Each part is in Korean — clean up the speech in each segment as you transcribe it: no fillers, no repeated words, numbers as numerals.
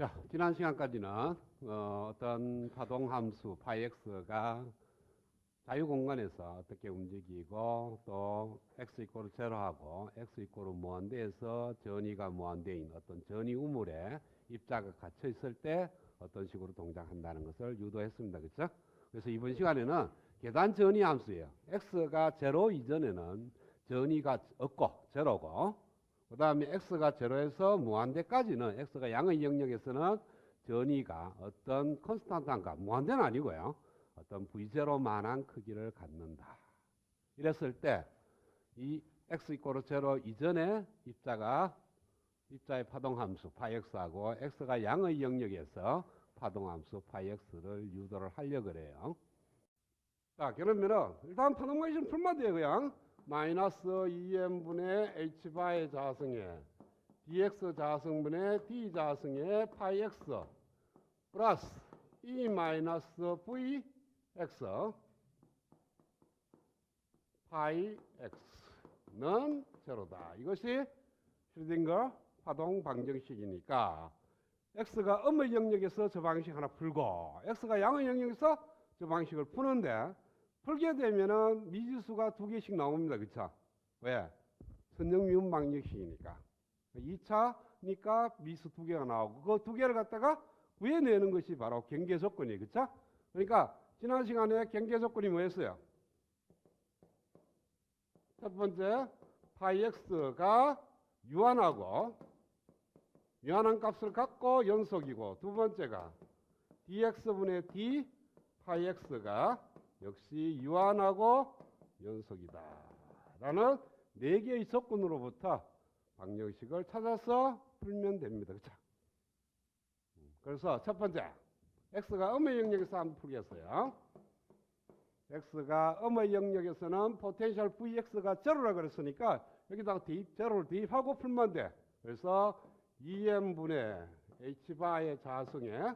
자, 지난 시간까지는 어떤 파동함수 파이x가 자유공간에서 어떻게 움직이고 또 x 이꼬르 제로하고 x 이꼬르 무한대에서 전위가 무한대인 어떤 전위 우물에 입자가 갇혀 있을 때 어떤 식으로 동작한다는 것을 유도했습니다. 그렇죠? 그래서 이번 시간에는 계단 전위 함수예요. x가 제로 이전에는 전위가 없고 제로고, 그 다음에 x가 제로에서 무한대까지는 x가 양의 영역에서는 전위가 어떤 컨스탄트한 값, 무한대는 아니고요, 어떤 v0만한 크기를 갖는다. 이랬을 때 이 x 이꼬르 제로 이전에 입자의 파동함수 파이x하고 x가 양의 영역에서 파동함수 파이x를 유도를 하려고 그래요. 자, 그러면은 일단 파동방식은 풀면 돼요. 그냥 마이너스 2n분의 h바의 자승에 dx 자승분의 d 자승에 파이 x 플러스 e 마이너스 v x 파이 x는 제로다. 이것이 슈딩거 파동 방정식이니까 x가 음의 영역에서 저 방식 하나 풀고 x가 양의 영역에서 저 방식을 푸는데, 풀게 되면은 미지수가 두 개씩 나옵니다. 그쵸? 왜? 선형미분 방정식이니까. 2차니까 미수 두 개가 나오고 그 두 개를 갖다가 구해내는 것이 바로 경계 조건이에요. 그쵸? 그러니까 지난 시간에 경계 조건이 뭐였어요? 첫 번째, 파이 x가 유한한 값을 갖고 연속이고, 두 번째가 dx분의 d 파이 x가 역시 유한하고 연속이다 라는 네 개의 조건으로부터 방정식을 찾아서 풀면 됩니다. 그쵸? 그래서 첫 번째, x가 음의 영역에서 한번 풀겠어요. x가 음의 영역에서는 포텐셜 vx가 제로라 그랬으니까 여기다가 제로를 대입하고 풀면 돼. 그래서 2n분의 h바의 자승에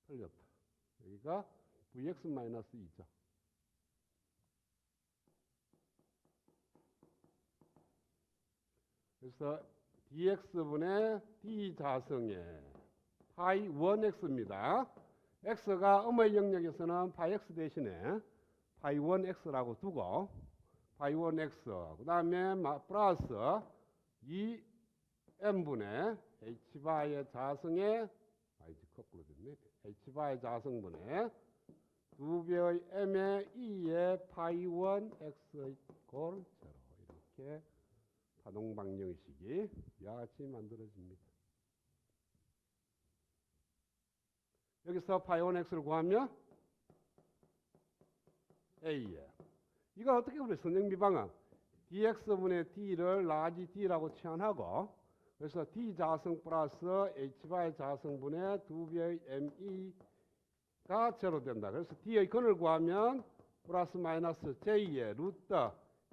틀렸다. 여기가 vx 마이너스 2죠. 그래서 dx분의 d 자승에 파이 1x입니다. x가 음의 영역에서는 파이 x 대신에 파이 1x라고 두고, 파이 1x 그 다음에 플러스 2n분의 h바의 자승에 거꾸로 됐네. h바의 자승분의 2배의 m의 2의 파이 1x 이꼴 0 이렇게 파동 방정식이 이와 같이 만들어집니다. 여기서 파이 1x를 구하면 a에 이거 어떻게 그래? 선형미방은 dx분의 d를 라지 d라고 치환하고, 그래서 d 자승 플러스 h바의 자승분의 2배의 me가 제로 된다. 그래서 d의 근을 구하면 플러스 마이너스 j의 루트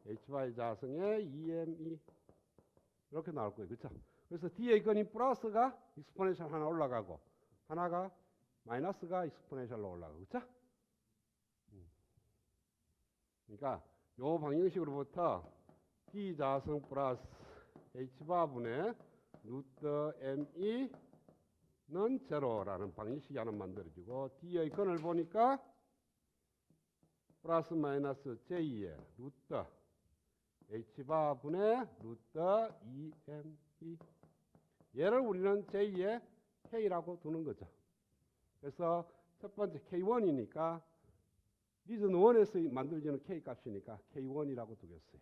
h바의 자승의 2me 이렇게 나올 거예요. 그렇죠? 그래서 d의 근이 플러스가 익스포넨셜 하나 올라가고 하나가 마이너스가 익스포넨셜로 올라가고, 그렇죠? 그러니까 요 방정식으로부터 d 자승 플러스 h바분의 루트 me는 제로라는 방정식이 하나 만들어지고, d의 근을 보니까 플러스 마이너스 j의 루트 h바분의 루트 2me, 얘를 우리는 j의 k라고 두는 거죠. 그래서 첫 번째 k1이니까 리전 1에서 만들어지는 k 값이니까 k1이라고 두겠어요.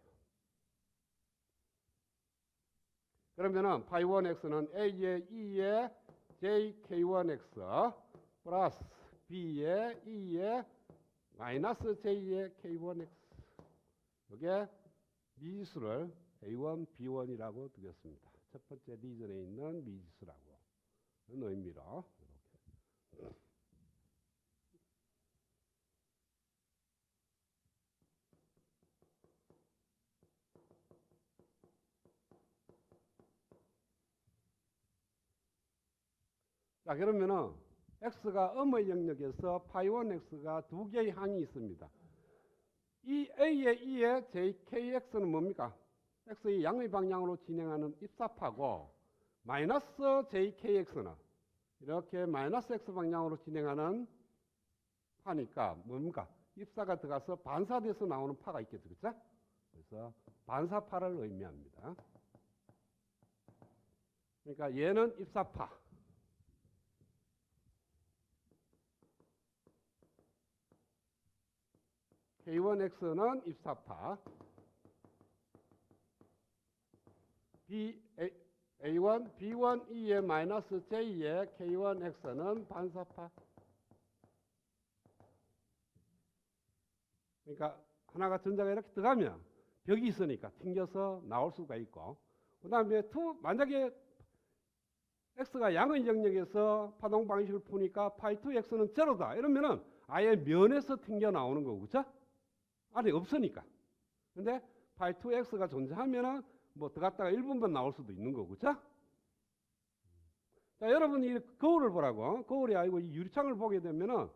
그러면은 파이 1x는 a의 2의 jk1x 플러스 b의 2의 마이너스 j의 k1x, 이게 미지수를 a1, b1이라고 두겠습니다. 첫 번째 리전에 있는 미지수라고 하는 의미로 이렇게. 자, 그러면은 x가 음의 영역에서 파이 1x가 두 개의 항이 있습니다. 이 a의 2의 jkx는 뭡니까? x의 양의 방향으로 진행하는 입사파고 마이너스 jkx는 이렇게 마이너스 x 방향으로 진행하는 파니까 뭡니까? 입사가 들어가서 반사돼서 나오는 파가 있겠죠. 그렇죠? 그래서 반사파를 의미합니다. 그러니까 얘는 입사파. K1X는 입사파. A1, B1, E의 마이너스 J의 K1X는 반사파. 그러니까 하나가 전자가 이렇게 들어가면 벽이 있으니까 튕겨서 나올 수가 있고, 그 다음에 만약에 X가 양의 영역에서 파동 방식을 푸니까 파이 2X는 제로다. 이러면은 아예 면에서 튕겨 나오는 거고, 그쵸? 안에 없으니까. 근데 파이 2X가 존재하면은 뭐 들어갔다가 1분만 나올 수도 있는 거고, 그쵸? 자, 여러분 이 거울을 보라고. 거울이 아니고 이 유리창을 보게 되면은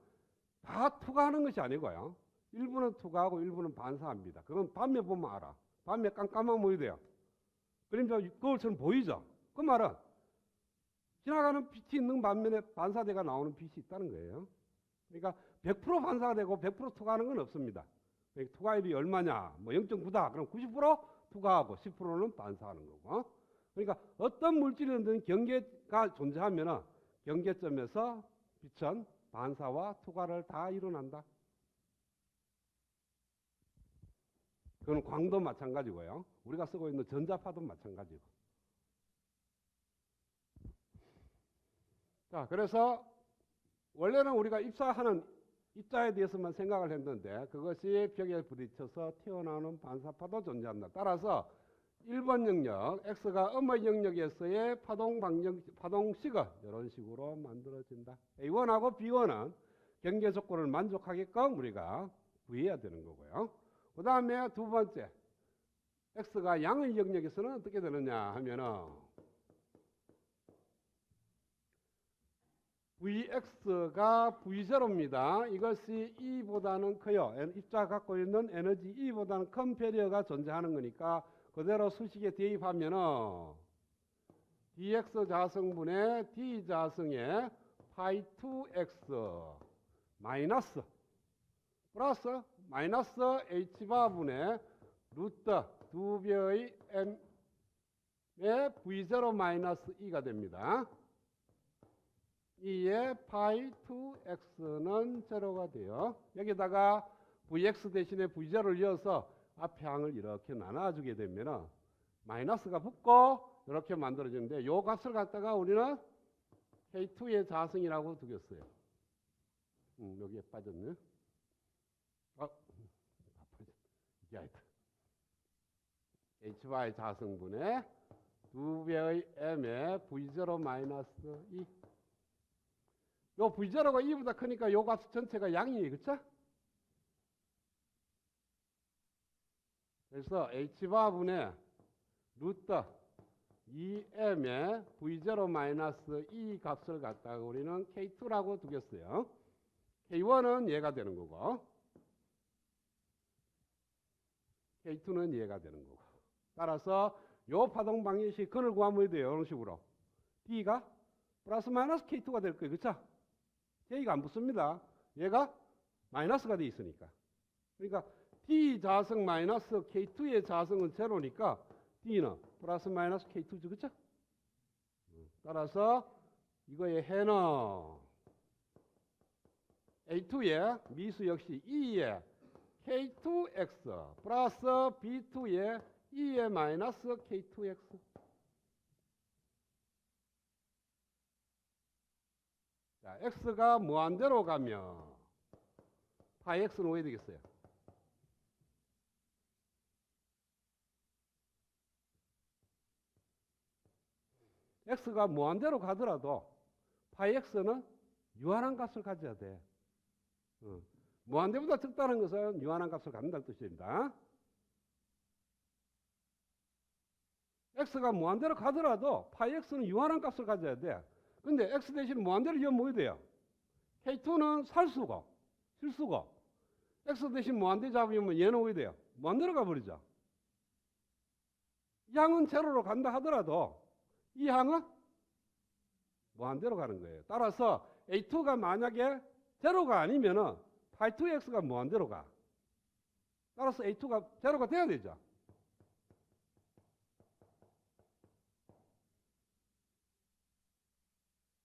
다 투과하는 것이 아니고요. 일부는 투과하고 일부는 반사합니다. 그건 밤에 보면 알아. 밤에 깜깜하면 뭐 돼요? 그림자 거울처럼 보이죠? 그 말은 지나가는 빛이 있는 반면에 반사대가 나오는 빛이 있다는 거예요. 그러니까 100% 반사가 되고 100% 투과하는 건 없습니다. 투과율이 얼마냐? 뭐 0.9다. 그럼 90% 투과하고 10%는 반사하는 거고. 그러니까 어떤 물질이든 경계가 존재하면 경계점에서 빛은 반사와 투과를 다 일어난다. 그건 광도 마찬가지고요. 우리가 쓰고 있는 전자파도 마찬가지고. 자, 그래서 원래는 우리가 입사하는 입자에 대해서만 생각을 했는데 그것이 벽에 부딪혀서 튀어나오는 반사파도 존재한다. 따라서 1번 영역, X가 음의 영역에서의 파동식은 이런 식으로 만들어진다. A1하고 B1은 경계 조건을 만족하게끔 우리가 구해야 되는 거고요. 그 다음에 두 번째, X가 양의 영역에서는 어떻게 되느냐 하면은 Vx가 V0입니다. 이것이 E보다는 커요. 입자가 갖고 있는 에너지 E보다는 큰 배리어가 존재하는 거니까 그대로 수식에 대입하면은 dx 자성분의 d 자승의 파이 2x 마이너스 플러스 마이너스 h바분의 루트 2배의 m의 v0 마이너스 2가 됩니다. 2의 파이 2x는 제로가 돼요. 여기다가 vx 대신에 v0를 이어서 앞에 항을 이렇게 나눠주게 되면 마이너스가 붙고 이렇게 만들어지는데 요 값을 갖다가 우리는 K2의 자승이라고 두겠어요. 여기에 빠졌네. 이게 아니다. Hy 자승분의 2배의 M의 V0 마이너스 2. 요 V0가 2보다 크니까 요 값 전체가 양이에요. 그쵸? 그래서 H바분의 루트 2m의 V0 마이너스 2 값을 갖다가 우리는 K2라고 두겠어요. K1은 얘가 되는 거고 K2는 얘가 되는 거고. 따라서 요 파동 방정식 근을 구하면 돼요. 이런 식으로. D가 플러스 마이너스 K2가 될 거예요. 그쵸? J가 안 붙습니다. 얘가 마이너스가 돼 있으니까. 그러니까 D 자승 마이너스 K2의 자승은 제로니까 D는 플러스 마이너스 K2죠. 그쵸? 따라서 이거의 해는 A2의 미수 역시 E의 K2X 플러스 B2의 E의 마이너스 K2X. 자, X가 무한대로 가면 파이 X는 왜 되겠어요? X가 무한대로 가더라도 파이 X는 유한한 값을 가져야 돼. 무한대보다 적다는 것은 유한한 값을 갖는다는 뜻입니다. X가 무한대로 가더라도 파이 X는 유한한 값을 가져야 돼. 근데 X 대신 무한대로 이으면 뭐 돼요? K2는 살수고 실수고 X 대신 무한대 잡으면 얘는 왜 돼요? 무한대로 가버리죠. 이 항은 제로로 간다 하더라도 이 항은 무한대로 가는 거예요. 따라서 A2가 만약에 제로가 아니면은 파이 2x가 무한대로 가. 따라서 A2가 제로가 돼야 되죠.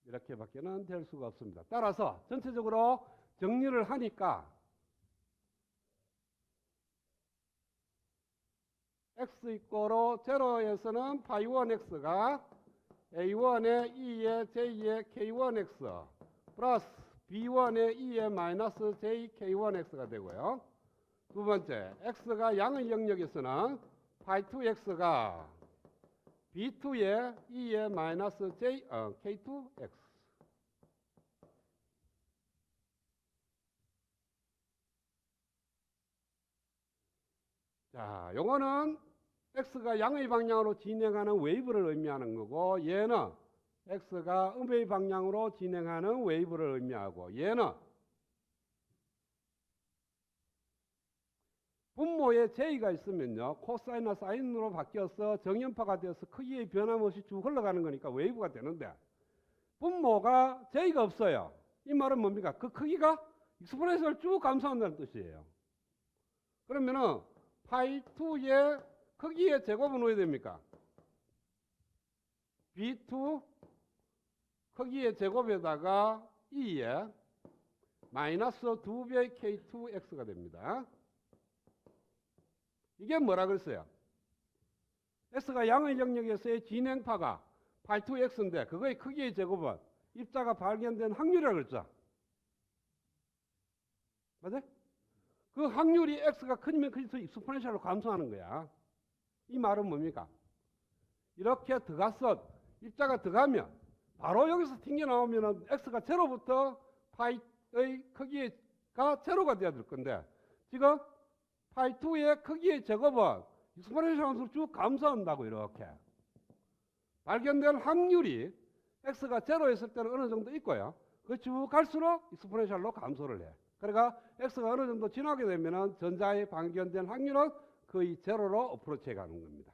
이렇게밖에는 될 수가 없습니다. 따라서 전체적으로 정리를 하니까 x 이꼬로 제로에서는 파이 1x가 a1의 2의 j의 k1x 플러스 b1의 2의 마이너스 j k1x가 되고요. 두 번째, x가 양의 영역에서는 파이 2x가 b2의 2의 마이너스 j k2x. 자, 요거는 x가 양의 방향으로 진행하는 웨이브를 의미하는 거고, 얘는 x가 음의 방향으로 진행하는 웨이브를 의미하고, 얘는 분모에 j가 있으면요, 코사인이나 사인으로 바뀌어서 정연파가 되어서 크기의 변함없이 쭉 흘러가는 거니까 웨이브가 되는데, 분모가 j가 없어요. 이 말은 뭡니까? 그 크기가 익스포넨셜을 쭉 감소한다는 뜻이에요. 그러면은 파이 2의 크기의 제곱은 어디 됩니까? B2 크기의 제곱에다가 2의 마이너스 2배의 K2X가 됩니다. 이게 뭐라 그랬어요? X가 양의 영역에서의 진행파가 파이 2X인데 그거의 크기의 제곱은 입자가 발견된 확률이라고 그랬죠? 맞아요? 그 확률이 x가 크면 클수록 익스포넨셜로 감소하는 거야. 이 말은 뭡니까? 이렇게 들어가서 입자가 들어가면 바로 여기서 튕겨나오면 x가 제로부터 파이의 크기가 제로가 돼야 될 건데 지금 파이 2의 크기의 제곱은 익스포넨셜 함수로 쭉 감소한다고 이렇게. 발견될 확률이 x가 제로였을 때는 어느 정도 있고요. 그 쭉 갈수록 익스포넨셜로 감소를 해. 그러니까 x가 어느 정도 지나게 되면 전자의 발견된 확률은 거의 제로로 어프로치해 가는 겁니다.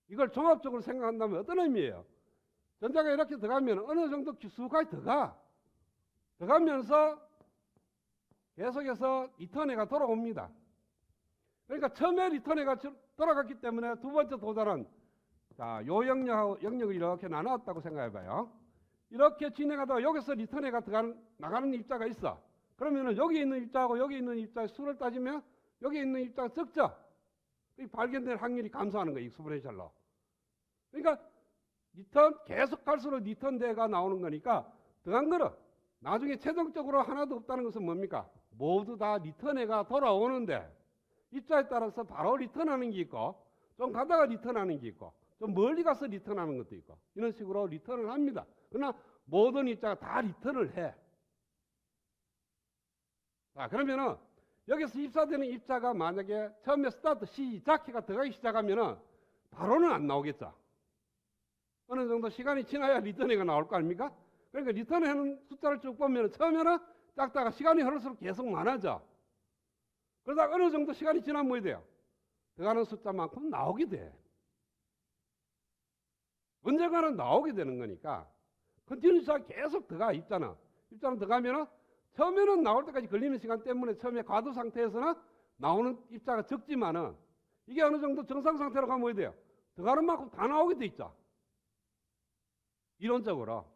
이걸 종합적으로 생각한다면 어떤 의미예요? 전자가 이렇게 들어가면 어느 정도 깊숙하게 들어가면서 계속해서 리턴해가 돌아옵니다. 그러니까 처음에 리턴해가 돌아갔기 때문에 두 번째 도달은 자, 요 영역을 이렇게 나눴다고 생각해봐요. 이렇게 진행하다가 여기서 리턴해가 나가는 입자가 있어. 그러면은 여기 있는 입자하고 여기 있는 입자의 수를 따지면 여기 있는 입자가 적죠. 발견될 확률이 감소하는 거예요. 익스포넨셜로. 그러니까 리턴 계속 갈수록 리턴대가 나오는 거니까 더한 거는 나중에 최종적으로 하나도 없다는 것은 뭡니까? 모두 다 리턴해가 돌아오는데 입자에 따라서 바로 리턴하는 게 있고 좀 가다가 리턴하는 게 있고 좀 멀리 가서 리턴하는 것도 있고 이런 식으로 리턴을 합니다. 그러나 모든 입자가 다 리턴을 해. 자, 그러면은 여기서 입사되는 입자가 만약에 처음에 스타트 시작해가 들어가기 시작하면은 바로는 안 나오겠죠. 어느 정도 시간이 지나야 리턴해가 나올 거 아닙니까? 그러니까 리턴하는 숫자를 쭉 보면 처음에는 작다가 시간이 흐를수록 계속 많아져. 그러다 어느 정도 시간이 지나면 뭐 돼요? 들어가는 숫자만큼 나오게 돼. 언젠가는 나오게 되는 거니까 컨티뉴스하게 계속 들어가 입자는 들어가면은 처음에는 나올 때까지 걸리는 시간 때문에 처음에 과도 상태에서는 나오는 입자가 적지만은 이게 어느 정도 정상 상태로 가면 뭐 돼요? 들어가는 만큼 다 나오게 돼 있죠. 이론적으로.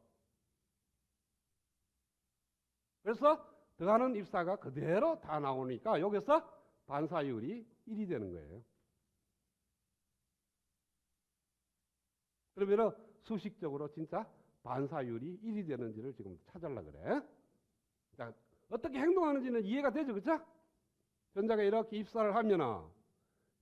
그래서 들어가는 입자가 그대로 다 나오니까 여기서 반사율이 1이 되는 거예요. 그러면 수식적으로 진짜 반사율이 1이 되는지를 지금 찾으려고 그래. 자, 어떻게 행동하는지는 이해가 되죠, 그렇죠? 전자가 이렇게 입사를 하면은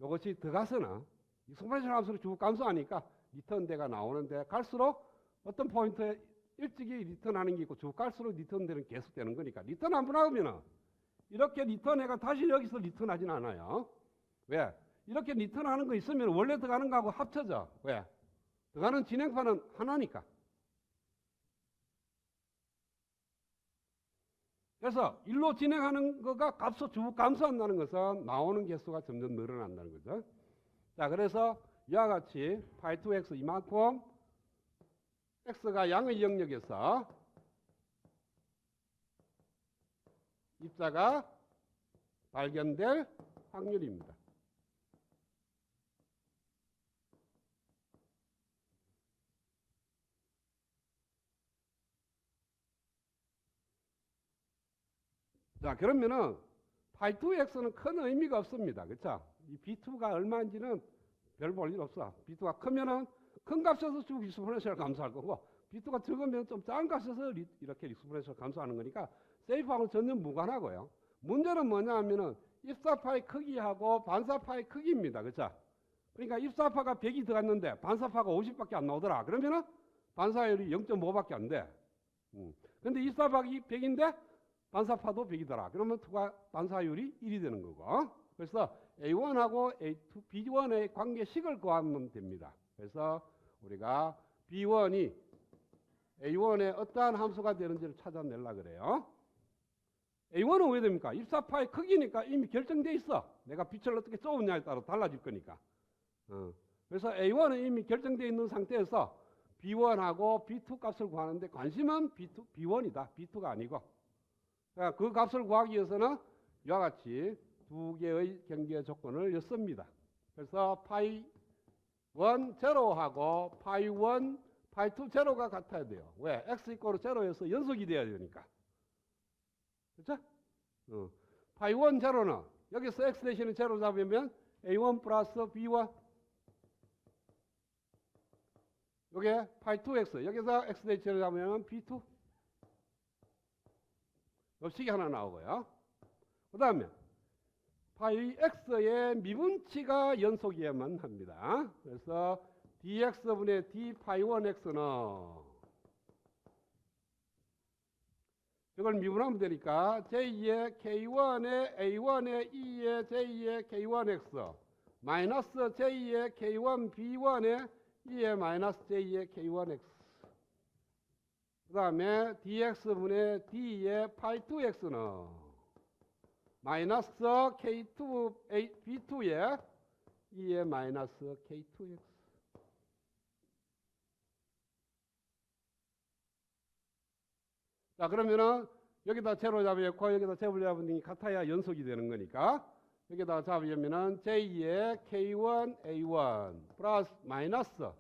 이것이 들어가서는 익스포넨셜 함수로 쭉 감소하니까 리턴대가 나오는데 갈수록 어떤 포인트에 일찍이 리턴하는 게 있고 쭉 갈수록 리턴대는 계속되는 거니까 리턴 한 번 하면은 이렇게 리턴해가 다시 여기서 리턴하진 않아요. 왜? 이렇게 리턴하는 거 있으면 원래 들어가는 거하고 합쳐져. 왜? 들어가는 진행파는 하나니까. 그래서 일로 진행하는 거가 값을 쭉 감소한다는 것은 나오는 개수가 점점 늘어난다는 거죠. 자, 그래서 이와 같이 파이 2x 이만큼 x가 양의 영역에서 입자가 발견될 확률입니다. 자, 그러면은 파이 2x는 큰 의미가 없습니다. 그렇죠? 이 b2가 얼마인지는 별 볼 일 없어. b2가 크면은 큰 값에서 쭉 익스포넨셜 감소할 거고, b2가 적으면 좀 작은 값에서 이렇게 익스포넨셜 감소하는 거니까 세이프하고 전혀 무관하고요. 문제는 뭐냐 하면은 입사파의 크기하고 반사파의 크기입니다. 그렇죠? 그러니까 입사파가 100이 들어갔는데 반사파가 50밖에 안 나오더라. 그러면은 반사율이 0.5밖에 안 돼. 근데 입사파가 100인데 반사파도 100이더라. 그러면 반사율이 1이 되는 거고. 그래서 A1하고 A2, B1의 관계식을 구하면 됩니다. 그래서 우리가 B1이 A1의 어떠한 함수가 되는지를 찾아내려고 그래요. A1은 왜 됩니까? 입사파의 크기니까 이미 결정돼 있어. 내가 빛을 어떻게 쏘느냐에 따라 달라질 거니까. 그래서 A1은 이미 결정돼 있는 상태에서 B1하고 B2 값을 구하는데 관심은 B1이다. B2가 아니고. 그 값을 구하기 위해서는 이와 같이 두 개의 경계 조건을 였습니다. 그래서 파이 1 제로하고 파이 1, 파이 2 제로가 같아야 돼요. 왜? x 이꼬르 제로에서 연속이 돼야 되니까. 그렇죠? 파이 1 제로는 여기서 x 대신에 제로 잡으면 a1 플러스 b1 요게 파이 2x 여기서 x 대신에 잡으면 b2 법칙이 하나 나오고요. 그 다음에 파이 x의 미분치가 연속이어야만 합니다. 그래서 dx분의 d 파이 1x는 이걸 미분하면 되니까 j2의 k1의 a1의 2의 j2의 k1x 마이너스 j2의 k1 b1의 2의 마이너스 j2의 k1x 그 다음에 dx분의 d의 파이 2x는 마이너스 k2 b2의 2의 마이너스 k2x 자, 그러면은 여기다 제로 잡았고 여기다 제로 잡으니 같아야 연속이 되는 거니까 여기다 잡으면은 j2의 k1 a1 플러스 마이너스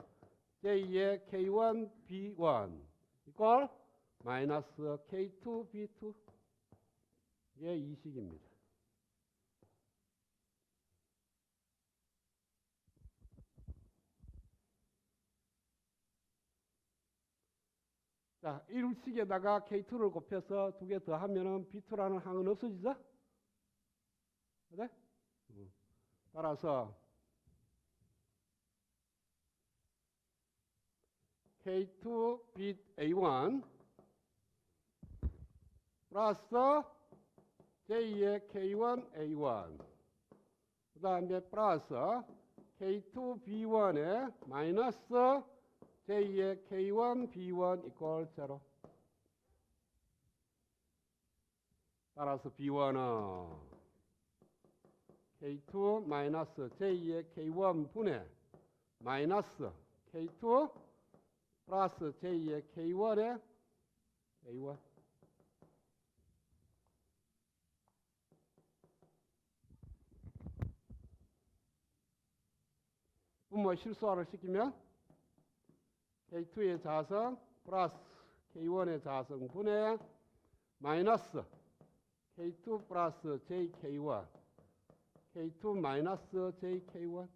j2의 k1 b1 이꼴 마이너스 k2 b2 이게 이 식입니다. 자, 1식에다가 K2를 곱해서 두 개 더 하면은 B2라는 항은 없어지죠? 그래? 따라서 K2 B A1 플러스 J의 K1 A1 그 다음에 플러스 K2 B1에 마이너스 J의 K1 B1 이퀄 0 따라서 B1은 K2 마이너스 J의 K1 분의 마이너스 K2 플러스 J의 K1의 A1 분모 실수화를 시키면 K2의 자성 플러스 K1의 자성 분의 마이너스 K2 플러스 JK1 K2 마이너스 JK1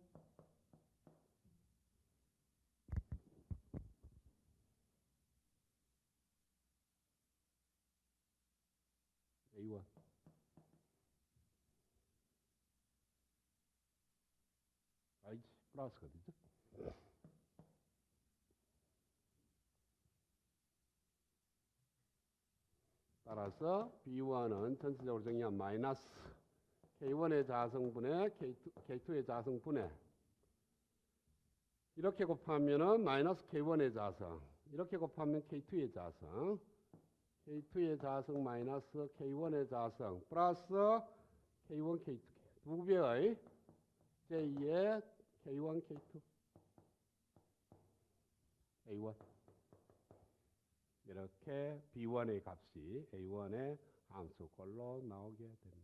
A1 아이지 플러스가 되죠. 따라서 B1은 전체적으로 정의한 마이너스 K1의 자성분의 K2의 자성분의 이렇게 곱하면은 마이너스 K1의 자성 이렇게 곱하면 K2의 자성 K2의 자성 마이너스 K1의 자성 플러스 K1, K2 두 배의 J의 K1, K2 A1. 이렇게 B1의 값이 A1의 함수꼴로 나오게 됩니다.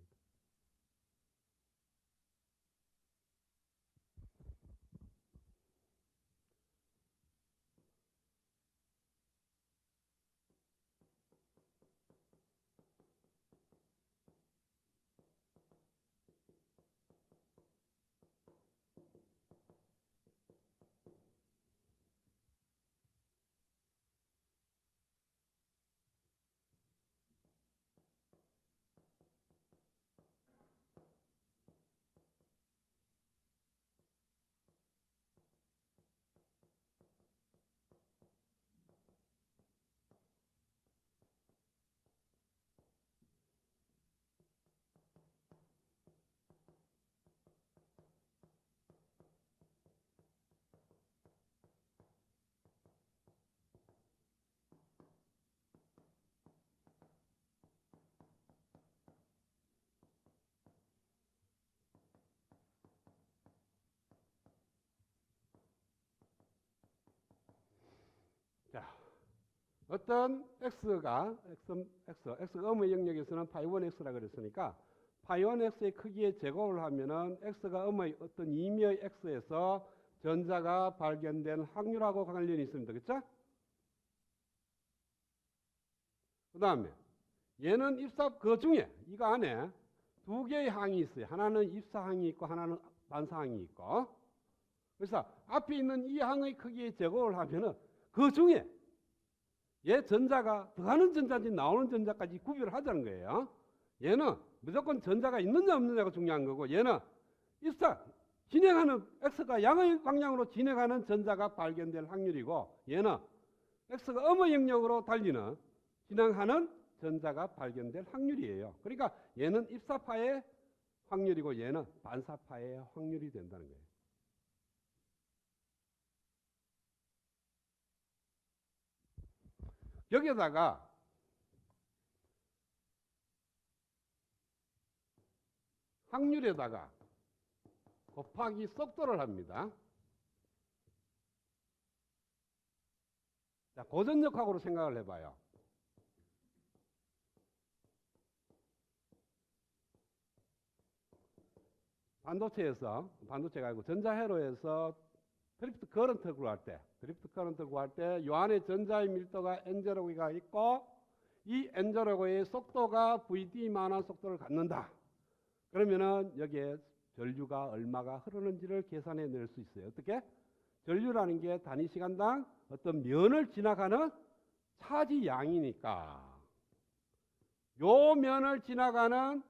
자, 어떤 x가 음의 영역에서는 파이1 x라 그랬으니까 파이1 x의 크기의 제곱을 하면은 x가 음의 어떤 임의의 x에서 전자가 발견된 확률하고 관련이 있습니다. 그렇죠? 그 다음에 얘는 그 중에 이거 안에 두 개의 항이 있어요. 하나는 입사항이 있고 하나는 반사항이 있고. 그래서 앞에 있는 이 항의 크기의 제곱을 하면은 그 중에 얘 전자가 들어가는 전자인지 나오는 전자까지 구별을 하자는 거예요. 얘는 무조건 전자가 있느냐 없느냐가 중요한 거고, 얘는 진행하는 x가 양의 방향으로 진행하는 전자가 발견될 확률이고, 얘는 x가 음의 영역으로 달리는 진행하는 전자가 발견될 확률이에요. 그러니까 얘는 입사파의 확률이고 얘는 반사파의 확률이 된다는 거예요. 여기에다가 확률에다가 곱하기 속도를 합니다. 자, 고전역학으로 생각을 해봐요. 반도체가 아니고 전자회로에서 드리프트 커런트 구할 때 이 안에 전자의 밀도가 N0가 있고 이 N0의 속도가 VD만한 속도를 갖는다. 그러면은 여기에 전류가 얼마가 흐르는지를 계산해 낼 수 있어요. 어떻게? 전류라는 게 단위 시간당 어떤 면을 지나가는 차지 양이니까 요 면을 지나가는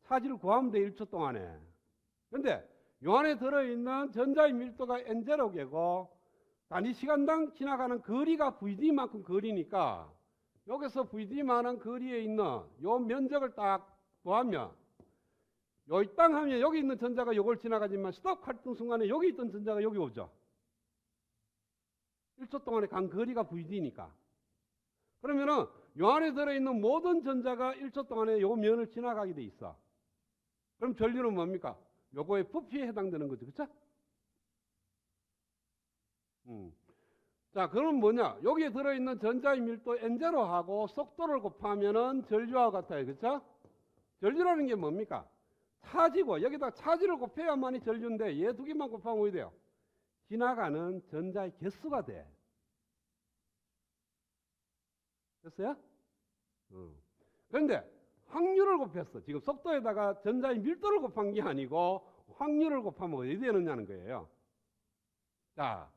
차지를 구하면 돼, 1초 동안에. 근데 요 안에 들어있는 전자의 밀도가 N0개고 단위 시간당 지나가는 거리가 VD만큼 거리니까 여기서 VD만한 거리에 있는 요 면적을 딱 구하면 요 땅 하면 여기 있는 전자가 요걸 지나가지만 스톱 활동 순간에 여기 있던 전자가 여기 오죠. 1초 동안에 간 거리가 VD니까. 그러면은 요 안에 들어있는 모든 전자가 1초 동안에 요 면을 지나가게 돼 있어. 그럼 전류는 뭡니까? 요거의 부피에 해당되는 거죠. 그쵸? 자, 그럼 뭐냐? 여기에 들어있는 전자의 밀도 N0하고 속도를 곱하면은 전류하고 같아요. 그쵸? 전류라는 게 뭡니까? 차지고, 여기다 차지를 곱해야만이 전류인데 얘 두 개만 곱하면 어떻게 돼요? 지나가는 전자의 개수가 돼. 됐어요? 그런데 확률을 곱했어. 지금 속도에다가 전자의 밀도를 곱한 게 아니고 확률을 곱하면 어디 되느냐는 거예요. 자,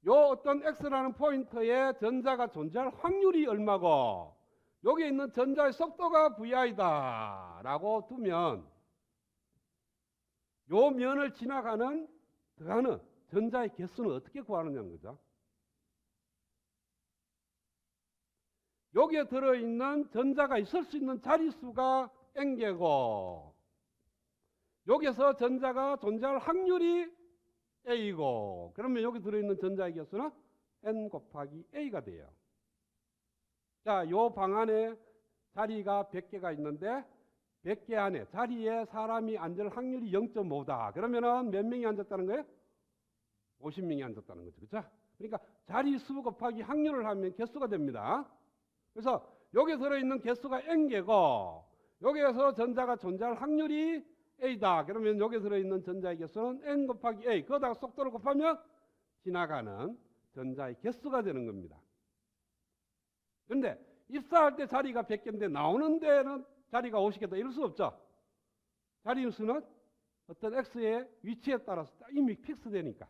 요 어떤 x라는 포인트에 전자가 존재할 확률이 얼마고 여기 있는 전자의 속도가 vi다 라고 두면 요 면을 지나가는 들어가는 전자의 개수는 어떻게 구하느냐는 거죠. 여기에 들어있는 전자가 있을 수 있는 자릿수가 n개고 여기서 전자가 존재할 확률이 a고 그러면 여기 들어있는 전자의 개수는 n 곱하기 a가 돼요. 자, 요 방 안에 자리가 100개가 있는데 100개 안에 자리에 사람이 앉을 확률이 0.5다. 그러면은 몇 명이 앉았다는 거예요? 50명이 앉았다는 거죠. 그렇죠? 그러니까 자리수 곱하기 확률을 하면 개수가 됩니다. 그래서 여기 들어있는 개수가 n개고 여기에서 전자가 존재할 확률이 a다. 그러면 여기 들어있는 전자의 개수는 n 곱하기 a. 거기다가 속도를 곱하면 지나가는 전자의 개수가 되는 겁니다. 그런데 입사할 때 자리가 100개인데 나오는 데는 자리가 50개다. 이럴 수 없죠. 자리수는 어떤 x의 위치에 따라서 이미 픽스되니까.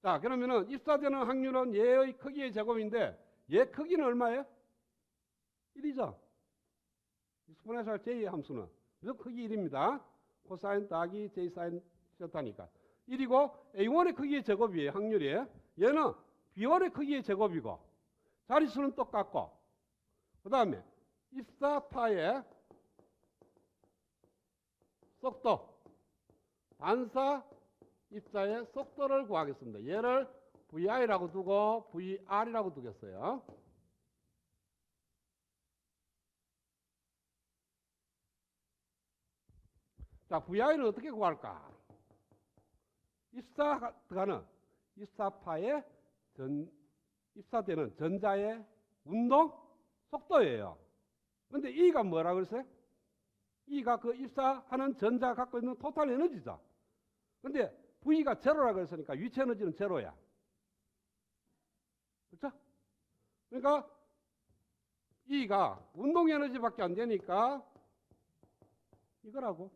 자, 그러면은 입사되는 확률은 얘의 크기의 제곱인데 얘 크기는 얼마예요? 1이죠. 익스포넨셜 j 함수는. 그래서 크기 1입니다. 코사인 더하기 j 사인 θ니까. 1이고 a1의 크기의 제곱이에요. 확률이. 얘는 b1의 크기의 제곱이고 자리수는 똑같고 그 다음에 입사파의 속도 반사 입사의 속도를 구하겠습니다. 얘를 VI라고 두고 VR이라고 두겠어요. 자, VI는 어떻게 구할까? 입사파의 입사되는 전자의 운동 속도예요. 근데 E가 뭐라고 그랬어요? E가 그 입사하는 전자가 갖고 있는 토탈 에너지죠. 근데 V가 제로라고 했으니까 위치 에너지는 제로야. 그렇죠? 그러니까 E가 운동 에너지밖에 안 되니까 이거라고.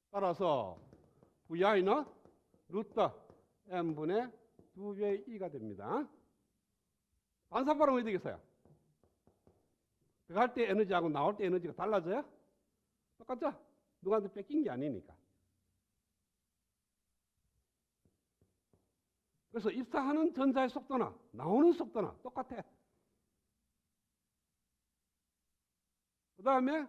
따라서 VI는 루트 M분의 2배의 E가 됩니다. 반사파는 어떻게 되겠어요? 들어갈 때 에너지하고 나올 때 에너지가 달라져요? 똑같죠? 누구한테 뺏긴 게 아니니까. 그래서 입사하는 전자의 속도나 나오는 속도나 똑같아. 그 다음에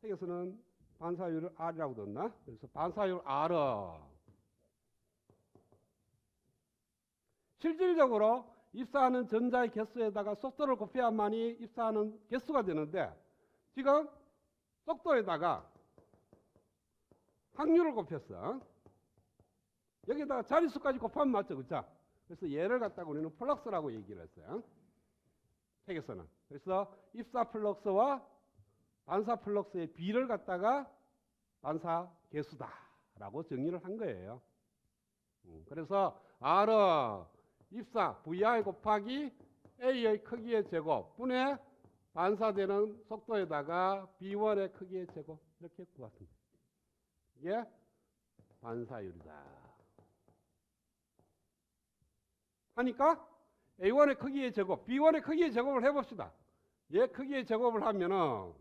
책에서는 반사율을 R이라고 뒀나? 그래서 반사율 R은 실질적으로 입사하는 전자의 개수에다가 속도를 곱해야만이 입사하는 개수가 되는데 지금 속도에다가 확률을 곱했어. 여기다가 자릿수까지 곱하면 맞죠, 그렇죠? 그래서 얘를 갖다가 우리는 플럭스라고 얘기를 했어요. 책에서는. 그래서 입사 플럭스와 반사 플럭스의 비를 갖다가 반사 개수다라고 정의를 한 거예요. 그래서 R은 입사 VI 곱하기 A의 크기의 제곱 분의 반사되는 속도에다가 B1의 크기의 제곱 이렇게 구했습니다. 이게 반사율이다. 하니까 A1의 크기의 제곱, B1의 크기의 제곱을 해봅시다. 얘 크기의 제곱을 하면은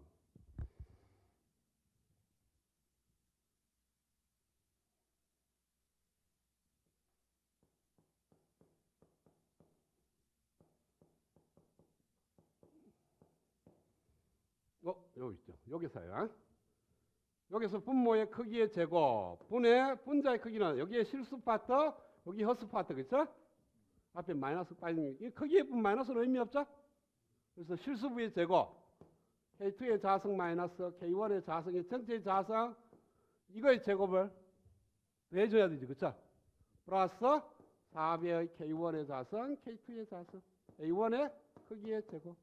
여기 있죠. 여기서요. 여기서 분모의 크기의 제곱 분의 분자의 크기는 여기에 실수 파트, 여기 허수 파트, 그렇죠? 앞에 마이너스 빠지는 이 크기의 분 마이너스는 의미 없죠? 그래서 실수부의 제곱 K2의 자성 마이너스 K1의 자성의 전체의 자성 이거의 제곱을 더해줘야 되지, 그렇죠? 플러스 4배의 K1의 자성 K2의 자성 A1의 크기의 제곱.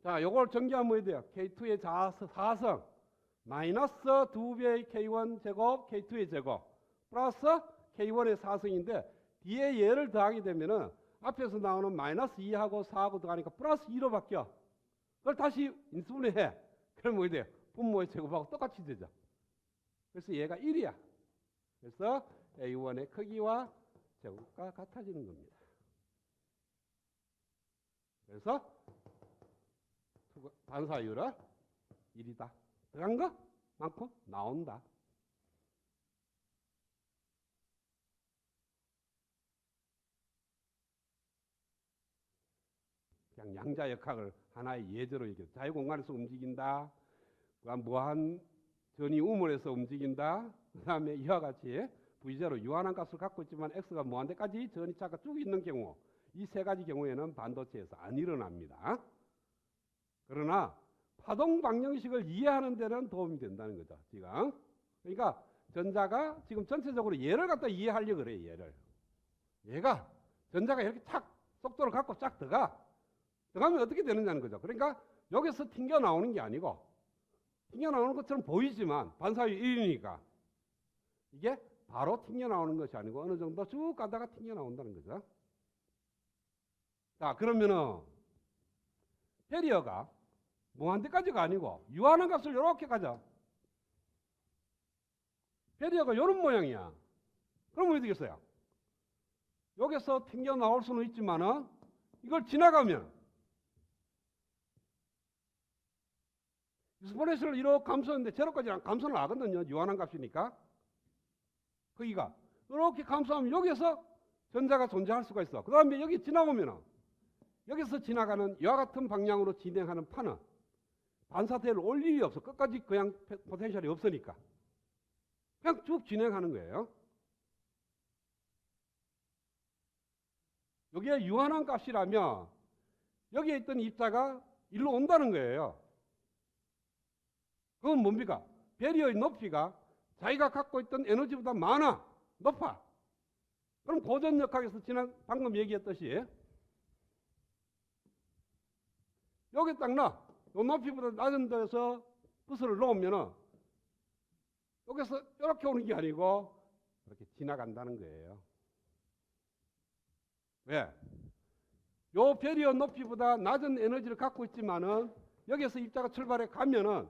자, 요걸 전개하면 뭐 돼요? K2의 자성 마이너스 2배의 K1 제곱 K2의 제곱 플러스 K1의 4승인데 뒤에 얘를 더하게 되면은 앞에서 나오는 마이너스 2하고 4하고 더하니까 플러스 2로 바뀌어. 그걸 다시 인수분해해. 그럼 뭐 돼요? 분모의 제곱하고 똑같이 되죠. 그래서 얘가 1이야. 그래서 A1의 크기와 제곱과 같아지는 겁니다. 그래서 반사율은 1이다. 들어간 거 많고 나온다. 그냥 양자역학을 하나의 예제로 얘기해요. 자유공간에서 움직인다. 그다음 무한 전이 우물에서 움직인다. 그 다음에 이와 같이 V제로 유한한 값을 갖고 있지만 X가 무한대까지 전이차가 쭉 있는 경우 이 세 가지 경우에는 반도체에서 안 일어납니다. 그러나 파동 방정식을 이해하는 데는 도움이 된다는 거죠. 지금. 그러니까 전자가 지금 전체적으로 얘를 갖다 이해하려고 그래요. 얘를. 얘가 전자가 이렇게 착 속도를 갖고 쫙 들어가면 어떻게 되느냐는 거죠. 그러니까 여기서 튕겨 나오는 게 아니고 튕겨 나오는 것처럼 보이지만 반사율 1이니까 이게 바로 튕겨 나오는 것이 아니고 어느 정도 쭉 가다가 튕겨 나온다는 거죠. 자, 그러면은 배리어가 무한대까지가 아니고 유한한 값을 이렇게 가자. 배리어가 이런 모양이야. 그럼 어떻게 되겠어요? 여기서 튕겨 나올 수는 있지만은 이걸 지나가면 익스포넨셜을 이렇게 감소하는데 제로까지 감소는 하거든요. 유한한 값이니까. 거기가 이렇게 감소하면 여기서 전자가 존재할 수가 있어. 그 다음에 여기 지나오면은 여기서 지나가는 이와 같은 방향으로 진행하는 판은 반사대를 올 일이 없어. 끝까지 그냥 포텐셜이 없으니까. 그냥 쭉 진행하는 거예요. 여기에 유한한 값이라면 여기에 있던 입자가 일로 온다는 거예요. 그건 뭡니까? 배리어의 높이가 자기가 갖고 있던 에너지보다 많아. 높아. 그럼 고전역학에서 지난 방금 얘기했듯이 여기 딱 놔. 요 높이보다 낮은 데서 부스를 놓으면은 여기서 이렇게 오는 게 아니고 이렇게 지나간다는 거예요. 왜? 요 배리어 높이보다 낮은 에너지를 갖고 있지만은 여기서 입자가 출발해 가면은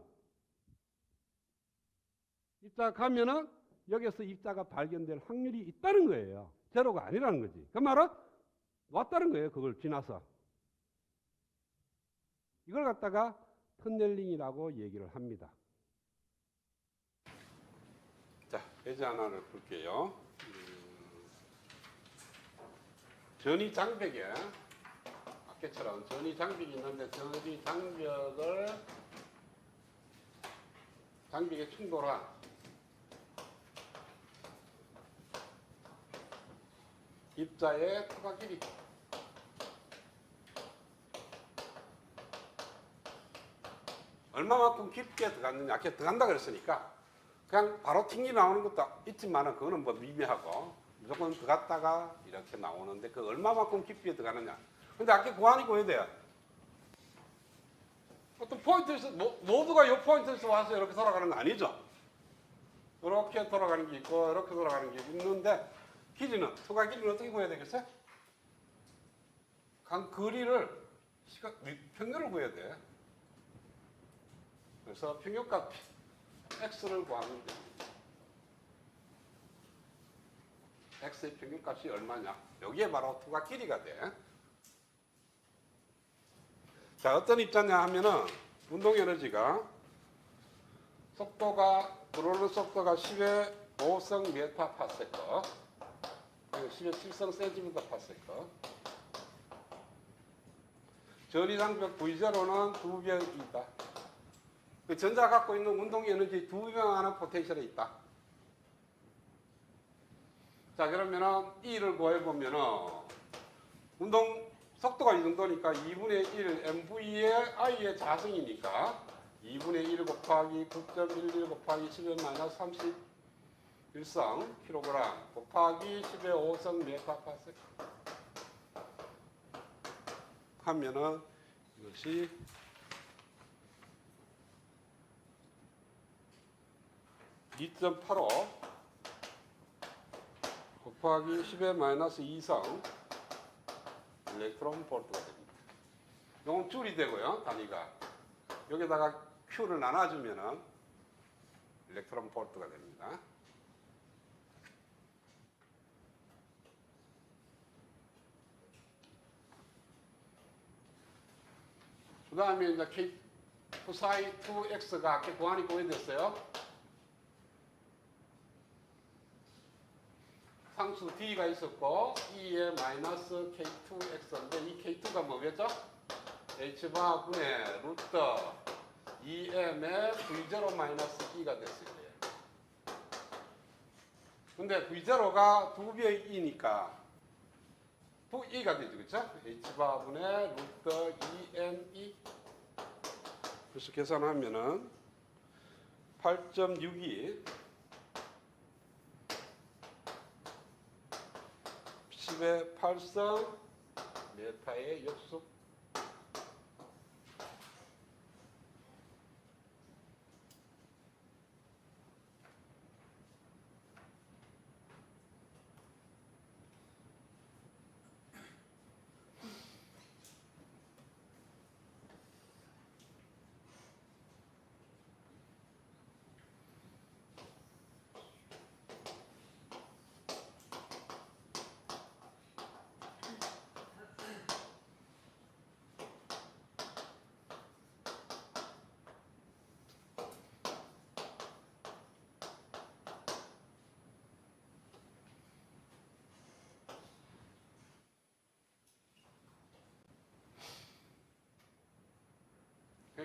여기서 입자가 발견될 확률이 있다는 거예요. 제로가 아니라는 거지. 그 말은 왔다는 거예요. 그걸 지나서. 이걸 갖다가 터널링이라고 얘기를 합니다. 자, 예제 하나를 볼게요. 전위 장벽에 아까처럼 전위 장벽이 있는데 전위 장벽에 충돌한 입자의 투과 길이 얼마만큼 깊게 들어갔느냐. 이렇게 들어간다 그랬으니까 그냥 바로 튕기 나오는 것도 있지만은 그거는 뭐 미미하고 무조건 들어갔다가 이렇게 나오는데 그 얼마만큼 깊게 들어가느냐. 근데 아까 구하니 구해야 돼요. 어떤 포인트에서 모두가 이 포인트에서 와서 이렇게 돌아가는 거 아니죠. 이렇게 돌아가는 게 있고 이렇게 돌아가는 게 있는데 길이는 투과 길이는 어떻게 구해야 되겠어요? 간 거리를 평균을 구해야 돼. 그래서 평균값 x를 구하면 됩니다. x의 평균값이 얼마냐? 여기에 바로 투과 길이가 돼. 자, 어떤 입자냐 하면은 운동 에너지가 들어오는 속도가 10의 5성 메타 파세커, 10의 7성 센티미터 파세커. 전위장벽 V0는 2배이 있다. 그 전자가 갖고 있는 운동 에너지 2배만한 포텐셜에 있다. 자, 그러면은 E를 구해보면은 운동 속도가 이 정도니까 2분의 1 mv의 i의 자승이니까 2분의 1 곱하기 9.11 곱하기 10의 마이너스 31성 킬로그램 곱하기 10의 5성 메가파스칼 하면은 이것이 (2.85) 곱하기 10의 마이너스 2성 일렉트론 볼트가 됩니다. 이건 줄이 되고요. 단위가. 여기다가 Q를 나눠주면은 일렉트론 볼트가 됩니다. 그 다음에 이제 K 코사인 2x가 아까 구하니 구해졌어요. 상수 D가 있었고 E의 마이너스 K2X인데 이 K2가 뭐겠죠? H바 분의 루트 2M의 V0 마이너스 E가 됐을 거예요. 근데 V0가 2배의 E니까 2E가 되죠. 그렇죠? H바 분의 루트 2ME 그래서 계산하면은 8.62 10의 8성 메타의 역수.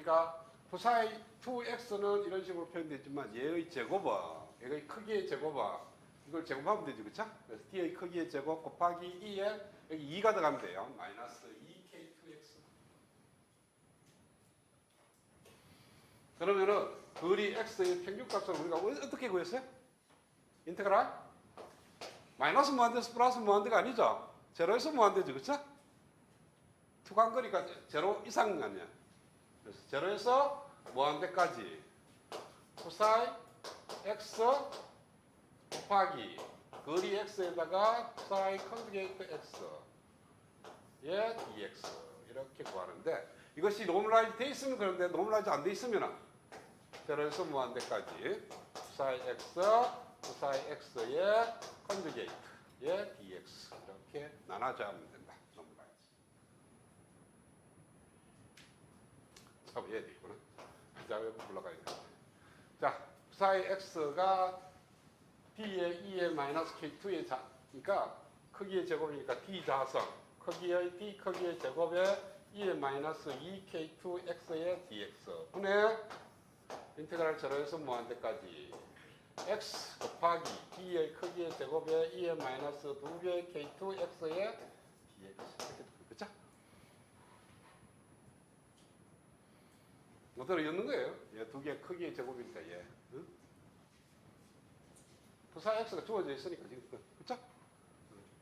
그러니까 부사의 2x는 이런 식으로 표현되지만 얘의 제곱은 얘의 크기의 제곱은 이걸 제곱하면 되지, 그쵸? 그래서 t의 크기의 제곱 곱하기 2에 여기 2가 들어가면 돼요. 마이너스 2k2x. 그러면은 거리 x의 평균값을 우리가 어떻게 구했어요? 인테그랄? 마이너스 무한대에서 플러스 무한대가 아니죠? 제로에서 무한대죠, 그쵸? 투각거리가 제로 이상 아니야. 그래서 제로에서 무한대까지 코사인 x 곱하기 거리 x에다가 코사인 컨주게이트 x의 dx 이렇게 구하는데 이것이 노멀라이즈 돼 있으면 그런데 노멀라이즈 안 돼 있으면 제로에서 무한대까지 코사인 x 코사인 x의 컨주게이트의 dx 이렇게 나눠져 하면 된다. 해야 되겠구나. 자, 여기 올라가야 돼. 자, 사이 x가 d의 2의 마이너스 k2의 그러니까 크기의 제곱이니까 d 자성, 크기의 d 크기의 제곱에 2의 마이너스 2k2x의 dx 분의 인테그랄 제로에서 무한대까지 x 곱하기 d의 크기의 제곱에 2의 마이너스 2배 k2x의 dx. 그렇죠? 이대로 엮는 거예요. 얘 두 개 크기의 제곱이니까 얘. 응? 부사 x가 주어져 있으니까 지금 그렇죠?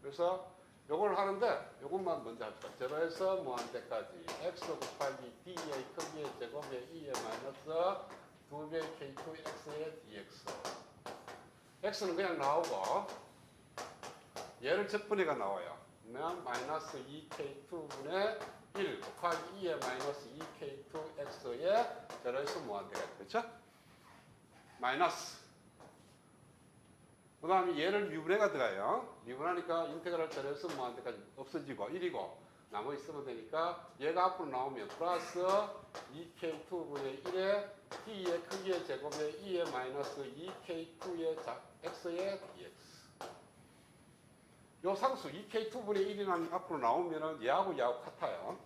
그래서 요걸 하는데 요것만 먼저 합시다. 제로에서 무한대까지 x 곱하기 d의 크기의 제곱에 2의 마이너스 2배 k2x의 dx. x는 그냥 나오고 얘를 적분해가 나와요. 그러면 마이너스 2k2분의 1 곱하기 2의 마이너스 2k2x의 제로에서 무한대가 그렇죠? 마이너스 그 다음에 얘를 미분해가 들어가요. 미분하니까 인테그랄 제로에서 무한대까지 없어지고 1이고 나머지 쓰면 되니까 얘가 앞으로 나오면 플러스 2k2분의 1에 t의 크기의 제곱에 2의 마이너스 2k2의 x의 dx. 요 상수 2k2분의 1이라는 앞으로 나오면은 얘하고 얘하고 같아요.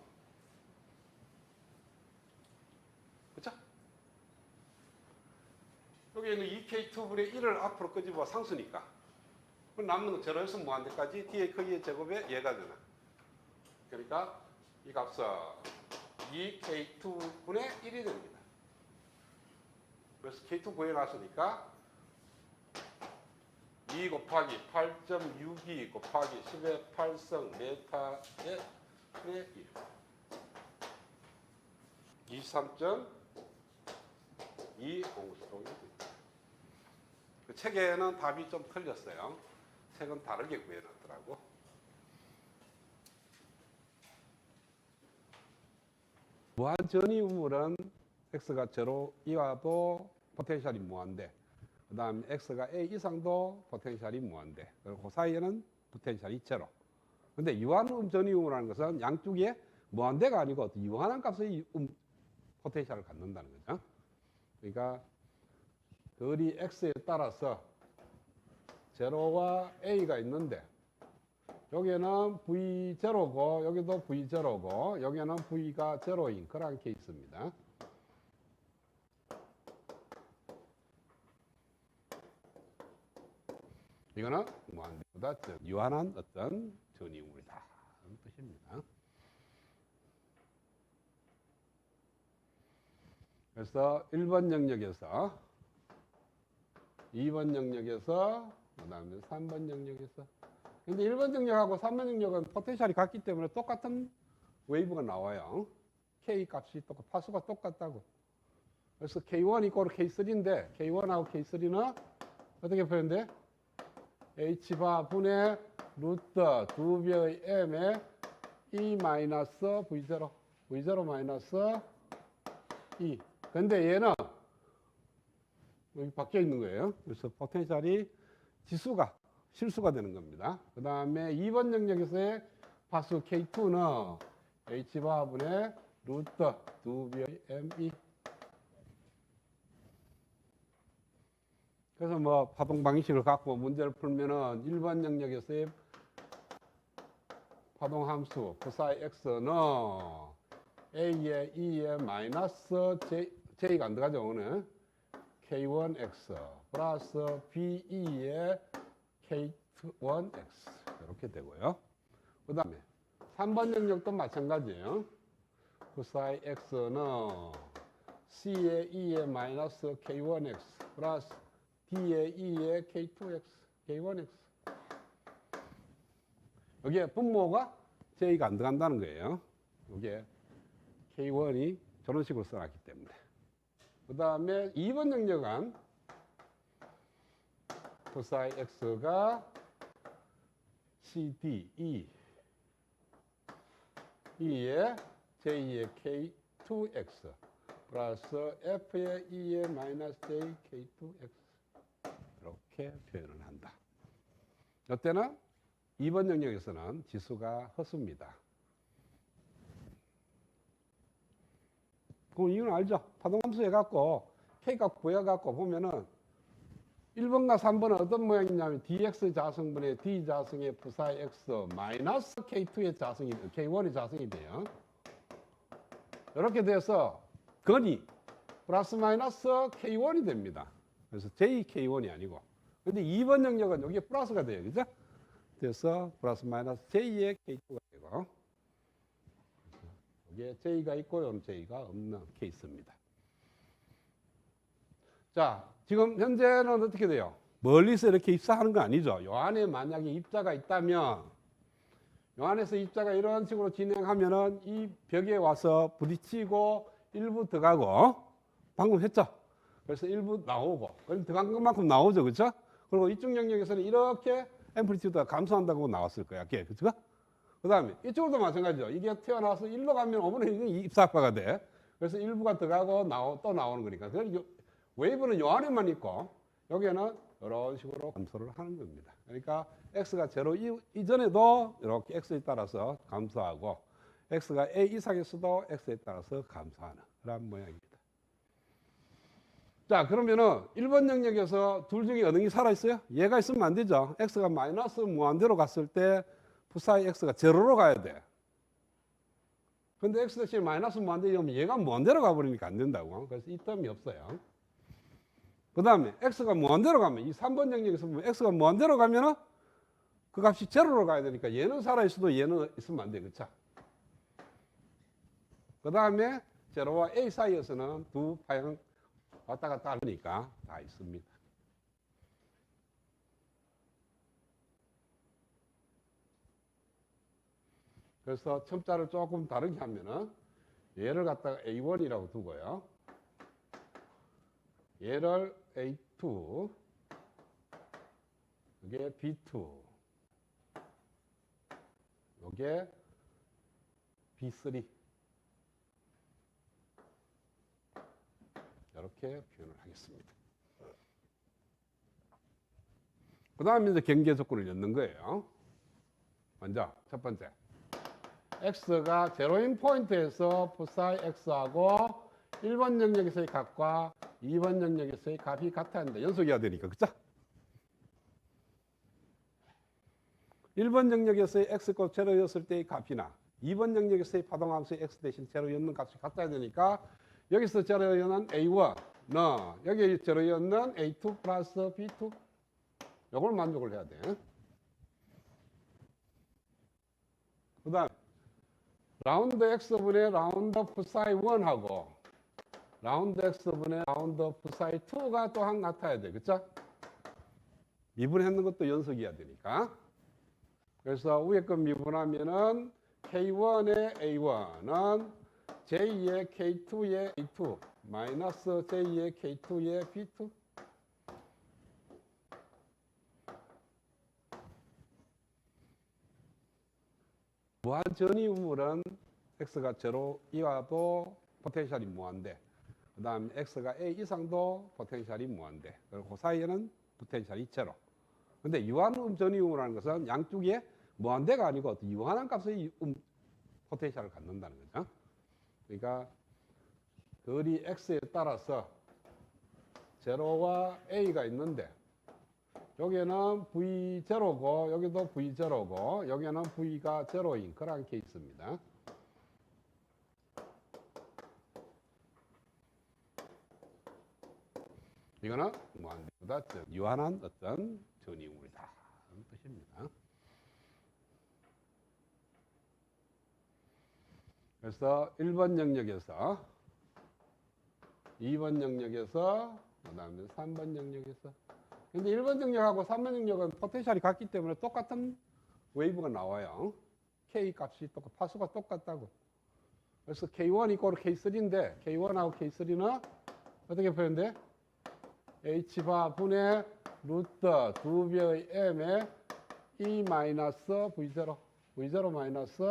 그쵸? 여기에는 2k2분의 1을 앞으로 끄집어 상수니까. 그럼 남는 건 제로에서 무한대까지 t의 크기의 제곱에 얘가 되나. 그러니까 이 값은 2k2분의 1이 됩니다. 그래서 k2 구해놨으니까 2 곱하기 8.62 곱하기 10의 8성 메타의 1. 23.2 공수통이 됩니다. 그 책에는 답이 좀 틀렸어요. 책은 다르게 구해놨더라고. 무한 전위 우물은 x가 제로 이하도 포텐셜이 무한대. 그 다음 x가 a 이상도 포텐셜이 무한대. 그리고 그 사이에는 포텐셜이 제로. 근데 유한 전위 우물이라는 것은 양쪽에 무한대가 아니고 유한한 값의 포텐셜을 갖는다는 거죠. 그러니까 거리 x에 따라서 제로와 a가 있는데 여기에는 v0고 여기도 v0고 여기에는 v가 제로인 그런 케이스입니다. 이거는 무한대보다 유한한 어떤 전위우물이다 하는 뜻입니다. 그래서 1번 영역에서 2번 영역에서 그다음에 3번 영역에서 근데 1번 영역하고 3번 영역은 포텐셜이 같기 때문에 똑같은 웨이브가 나와요. K 값이 파수가 똑같다고. 그래서 K1 이꼴 K3인데 K1하고 K3는 어떻게 표현돼? H바 분의 루트 2배의 M에 E 마이너스 V0 V0 마이너스 E. 근데 얘는 여기 바뀌어 있는 거예요. 그래서 포텐셜이 지수가 실수가 되는 겁니다. 그 다음에 2번 영역에서의 파수 K2는 H바 분의 루트 2배의 ME. 그래서 뭐 파동 방식을 갖고 문제를 풀면은 1번 영역에서의 파동 함수 코사이 x는 a에 e에 마이너스 j가 안 들어가죠 오늘 k1x 플러스 be에 k1x 이렇게 되고요. 그 다음에 3번 영역도 마찬가지예요. 코사이 x는 c에 e에 마이너스 k1x 플러스 d에 e에 k2x k1x 여기에 분모가 j가 안 들어간다는 거예요. 여기에 k1이 저런 식으로 써놨기 때문에. 그 다음에 2번 영역은 코사이 x가 cd, e에 j의 k2x 플러스 f의 e의 마이너스 j k2x 이렇게 표현을 한다. 이때는 2번 영역에서는 지수가 헛수입니다. 그럼 이건 알죠? 파동함수 해갖고 K값 구해갖고 보면은 1번과 3번은 어떤 모양이냐면 dx 자승분의 d 자승의 부사의 x 마이너스 K2의 자승이 K1의 자승이 돼요. 이렇게 돼서 근이 플러스 마이너스 K1이 됩니다. 그래서 JK1이 아니고. 근데 2번 영역은 여기에 플러스가 돼요. 그죠? 그래서 플러스 마이너스 J의 K2가 되고 여기에 J가 있고 여기는 J가 없는 케이스입니다. 자, 지금 현재는 어떻게 돼요? 멀리서 이렇게 입사하는 건 아니죠. 요 안에 만약에 입자가 있다면 요 안에서 입자가 이런 식으로 진행하면은 이 벽에 와서 부딪히고 일부 들어가고 방금 했죠? 그래서 일부 나오고 그럼 들어간 것만큼 나오죠. 그렇죠? 그리고 이쪽 영역에서는 이렇게 앰플리튜드가 감소한다고 나왔을 거야. 그렇죠? 그 다음에 이쪽도 마찬가지죠. 이게 튀어나와서 일로 가면 어머니 입사학파가 돼. 그래서 일부가 들어가고 또 나오는 거니까. 그래서 웨이브는 요 안에만 있고 여기에는 이런 식으로 감소를 하는 겁니다. 그러니까 x가 제로 이전에도 이렇게 x에 따라서 감소하고 x가 a 이상에서도 x에 따라서 감소하는 그런 모양입니다. 자, 그러면은 1번 영역에서 둘 중에 어느 게 살아있어요? 얘가 있으면 안 되죠. x가 마이너스 무한대로 갔을 때 부사의 x가 제로로 가야 돼. 근데 x 대신 마이너스 무한대이면 얘가 무한대로 가버리니까 안 된다고. 그래서 이 텀이 없어요. 그 다음에 x가 무한대로 가면 이 3번 영역에서 보면 x가 무한대로 가면은 그 값이 제로로 가야 되니까 얘는 살아있어도 얘는 있으면 안 돼. 그쵸? 그 다음에 제로와 a 사이에서는 두 방향 왔다 갔다 하니까 다 있습니다. 그래서 첨자를 조금 다르게 하면은 얘를 갖다가 A1이라고 두고요. 얘를 A2, 이게 B2, 이게 B3 이렇게 표현을 하겠습니다. 그 다음에 이제 경계 조건을 넣는 거예요. 먼저 첫 번째 x가 제로인 포인트에서 부사의 x하고 1번 영역에서의 값과 2번 영역에서의 값이 같아야 한다. 연속해야 되니까. 그쵸? 1번 영역에서의 x값 제로였을 때의 값이나 2번 영역에서의 파동함수의 x 대신 제로였는 값이 같아야 되니까 여기서 제로였는 a1, 여기 제로였는 a2 플러스 b2 이걸 만족을 해야 돼. 그 다음 라운드 x분의 라운드 푸사이 1하고 라운드 x분의 라운드 psi 2가 또한 같아야 돼. 그쵸? 미분했는 것도 연속이어야 되니까. 그래서 위에 거 미분하면은 K1의 A1은 J의 K2의 A2 마이너스 J의 K2의 B2. 무한 전위 우물은 x가 제로 이하도 포텐셜이 무한대. 그 다음에 x가 a 이상도 포텐셜이 무한대. 그리고 그 사이에는 포텐셜이 제로. 근데 유한음 전위 우물이라는 것은 양쪽에 무한대가 아니고 유한한 값의 포텐셜을 갖는다는 거죠. 그러니까 거리 x에 따라서 제로와 a가 있는데 여기는 V0고 여기도 V0고 여기는 V가 제로인 그런 케이스입니다. 이거는 무한대보다 유한한 어떤 전위물이다 하는 뜻입니다. 그래서 1번 영역에서 2번 영역에서 그 다음에 3번 영역에서 근데 1번 영역하고 3번 영역은 포텐셜이 같기 때문에 똑같은 웨이브가 나와요. K 값이 파수가 똑같다고. 그래서 K1 이꼴 K3인데 K1하고 K3는 어떻게 표현돼? H바 분의 루트 2배의 M에 E 마이너스 V0 V0 마이너스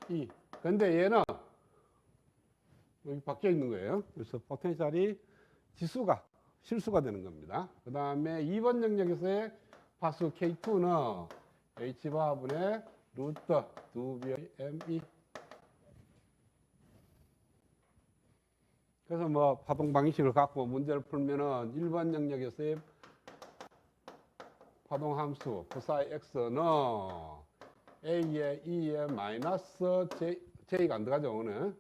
E. 근데 얘는 여기 바뀌어 있는 거예요. 그래서 포텐셜이 지수가 실수가 되는 겁니다. 그 다음에 2번 영역에서의 파수 K2는 H바분의 루트 2배의 ME. 그래서 뭐 파동 방식을 갖고 문제를 풀면은 1번 영역에서의 파동 함수 psi x는 A에 E에 마이너스 J가 안 들어가죠 오늘.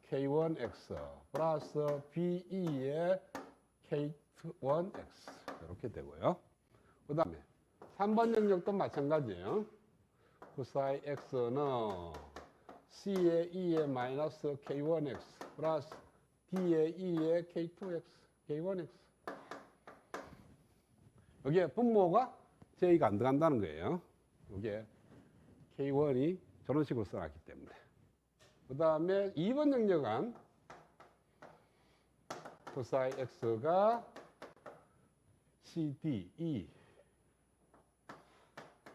K1x 플러스 BE에 K1x 이렇게 되고요. 그 다음에 3번 영역도 마찬가지예요. psi x는 C에 E에 마이너스 K1x 플러스 D에 E에 K2x, K1x. 여기에 분모가 J가 안 들어간다는 거예요. 여기에 K1이 저런 식으로 써놨기 때문에. 그 다음에 2번 영역은 psi x가 CD,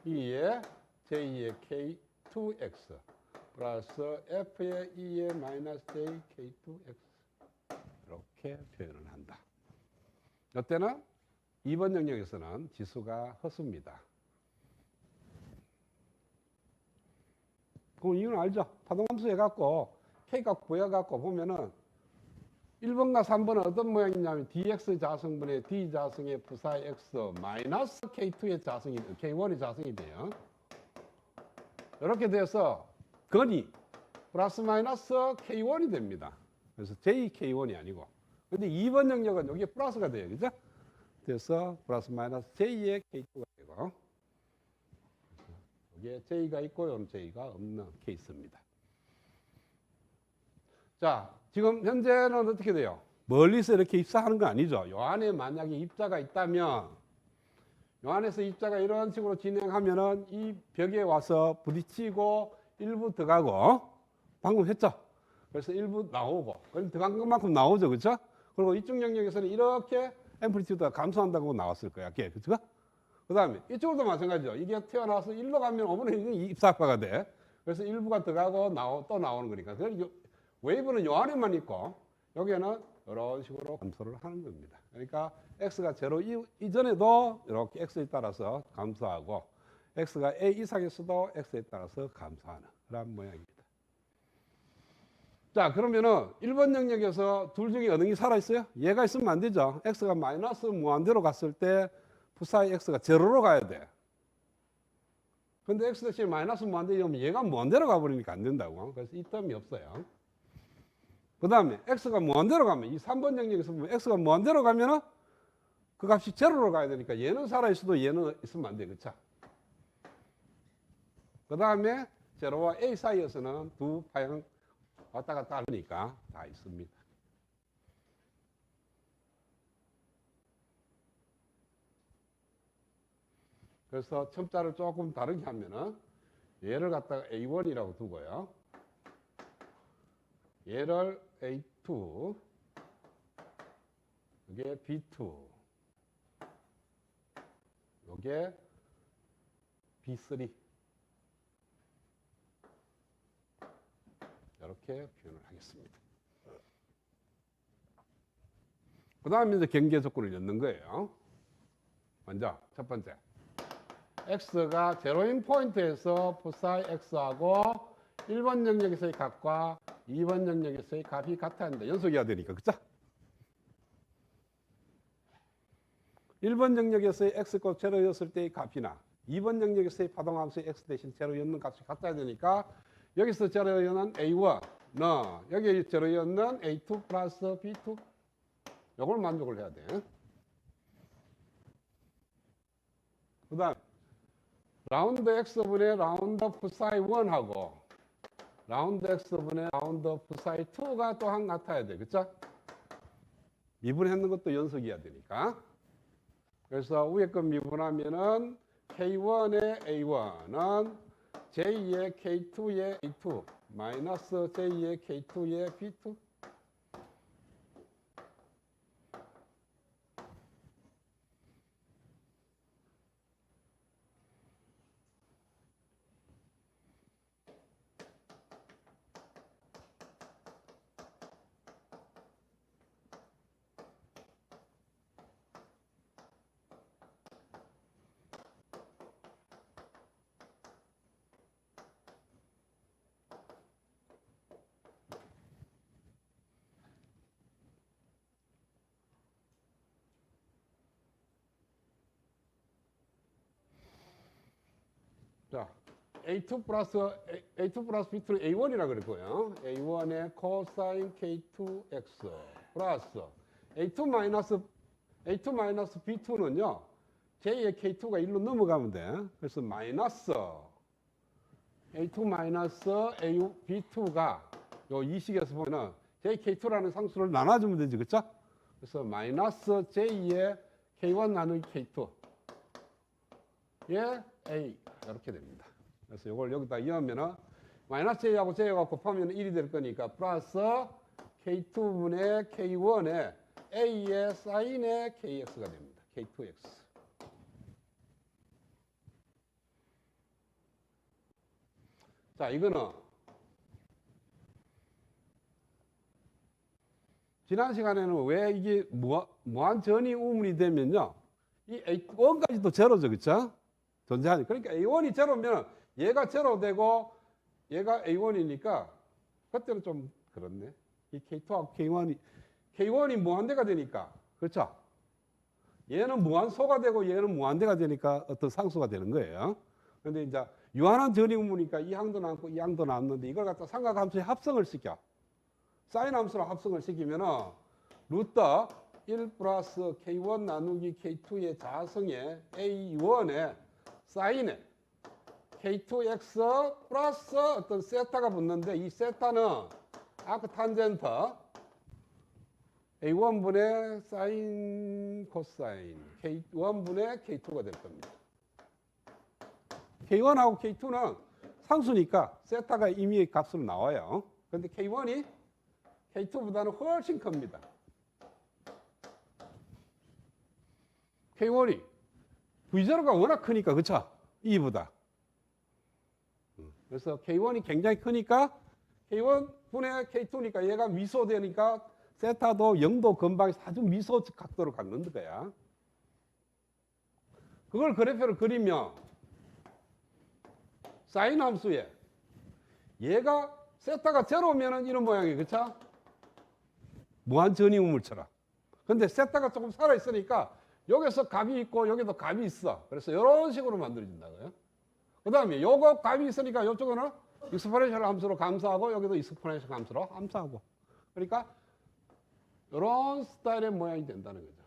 E에 J의 K2x 플러스 F의 E의 마이너스 J K2x 이렇게 표현을 한다. 이때는 2번 영역에서는 지수가 허수입니다. 그럼 이유는 알죠? 파동함수 해갖고 K값 구해갖고 보면은 1번과 3번은 어떤 모양이냐면 dx 자승분의 d 자승의 psi x 마이너스 K2의 자승이 K1의 자승이 돼요. 이렇게 돼서 건이 플러스 마이너스 K1이 됩니다. 그래서 JK1이 아니고. 근데 2번 영역은 여기에 플러스가 돼요. 그죠? 그래서 플러스 마이너스 J의 K2가 되고. 여기에 J가 있고, 여기 J가 없는 케이스입니다. 자, 지금 현재는 어떻게 돼요? 멀리서 이렇게 입사하는 거 아니죠? 요 안에 만약에 입자가 있다면, 요 안에서 입자가 이런 식으로 진행하면은 이 벽에 와서 부딪히고 일부 들어가고, 방금 했죠? 그래서 일부 나오고, 그럼 들어간 것만큼 나오죠, 그렇죠? 그리고 이쪽 영역에서는 이렇게 앰플리튜드가 감소한다고 나왔을 거야, 그렇죠? 그 다음에 이쪽도 마찬가지죠. 이게 튀어나와서 일로 가면 5분의 1은 입사학파가 돼. 그래서 일부가 들어가고 또 나오는 거니까. 그래서 웨이브는 요 안에만 있고, 여기에는 이런 식으로 감소를 하는 겁니다. 그러니까 x가 제로 이전에도 이렇게 x에 따라서 감소하고, x가 a 이상에서도 x에 따라서 감소하는 그런 모양입니다. 자, 그러면은 1번 영역에서 둘 중에 어느 게 살아있어요? 얘가 있으면 안 되죠. x가 마이너스 무한대로 갔을 때 psi x가 제로로 가야 돼. 근데 x 대신 마이너스 무한대면 얘가 무한대로 가버리니까 안 된다고. 그래서 이 텀이 없어요. 그 다음에 x가 무한대로 가면 이 3번 영역에서 보면 x가 무한대로 가면은 그 값이 제로로 가야 되니까 얘는 살아있어도 얘는 있으면 안 돼. 그쵸? 그 다음에 제로와 a 사이에서는 두 방향 왔다 갔다 하니까 다 있습니다. 그래서 첨자를 조금 다르게 하면은 얘를 갖다가 A1이라고 두고요. 얘를 A2, 이게 B2, 이게 B3 이렇게 표현을 하겠습니다. 그 다음에 이제 경계 조건을 넣는 거예요. 먼저 첫 번째, x가 제로인 포인트에서 푸사이 x하고 1번 영역에서의 값과 2번 영역에서의 값이 같아야 한다. 연속이어야 되니까, 그쵸? 1번 영역에서의 x가 제로였을 때의 값이나 2번 영역에서의 파동함수의 x 대신 제로였는 값이 같아야 되니까 여기서 제로였는 a1, 여기 제로였는 a2 플러스 b2 이걸 만족을 해야 돼. 그 다음 라운드 x분의 라운드 푸사이 1하고 라운드 x분의 라운드 푸사이 2가 또한 같아야 돼. 그쵸? 미분했는 것도 연속이어야 되니까. 그래서 위에 거 미분하면은 K1의 A1은 J의 K2의 A2 마이너스 J의 K2의 B2. 자, A2 플러스 B2는 A1이라고 그럴 거예요. A1의 코사인 K2X 플러스 A2 마이너스 B2는요. J의 K2가 1로 넘어가면 돼. 그래서 마이너스 A2 마이너스 B2가 요 이 식에서 보면은 J K2라는 상수를 나눠주면 되지, 그쵸? 그래서 마이너스 J의 K1 나누기 K2 예 A 이렇게 됩니다. 그래서 이걸 여기다 이으면은 마이너스 J하고 J가 곱하면 1이 될 거니까 플러스 K2분의 K1의 A의 사인의 KX가 됩니다. K2X. 자, 이거는 지난 시간에는 왜 이게 무한 전이 우문이 되면요. 이 A1까지도 제로죠, 그쵸? 존재하니. 그러니까 A1이 제로면 얘가 제로 되고 얘가 A1이니까 그때는 좀 그렇네. 이 K2하고 K1이 무한대가 되니까. 그렇죠? 얘는 무한소가 되고 얘는 무한대가 되니까 어떤 상수가 되는 거예요. 그런데 이제 유한한 전이우문이니까 이 항도 남고 이 항도 남는데 이걸 갖다 삼각함수에 합성을 시켜. 사인 함수로 합성을 시키면은 루트 1 플러스 K1 나누기 K2의 자성의 A1의 사인에 K2X 플러스 어떤 세타가 붙는데 이 세타는 아크 탄젠트 A1분의 사인 코사인 K1분의 K2가 될 겁니다. K1하고 K2는 상수니까 세타가 이미 값으로 나와요. 그런데 K1이 K2보다는 훨씬 큽니다. K1이 V0가 워낙 크니까, 그쵸? 2보다. 그래서 K1이 굉장히 크니까 K1분의 K2니까 얘가 미소되니까 세타도 0도 근방에서 아주 미소 각도로 갖는 거야. 그걸 그래프를 그리면 사인 함수에 얘가 세타가 제로면은 이런 모양이에요. 그쵸? 무한 전이우물처럼. 근데 세타가 조금 살아있으니까 여기서 값이 있고 여기도 값이 있어. 그래서 이런 식으로 만들어진다고요. 그 다음에 요거 값이 있으니까 이쪽은 익스포넨셜 함수로 감소하고 여기도 익스포넨셜 함수로 함수하고. 그러니까 이런 스타일의 모양이 된다는 거죠.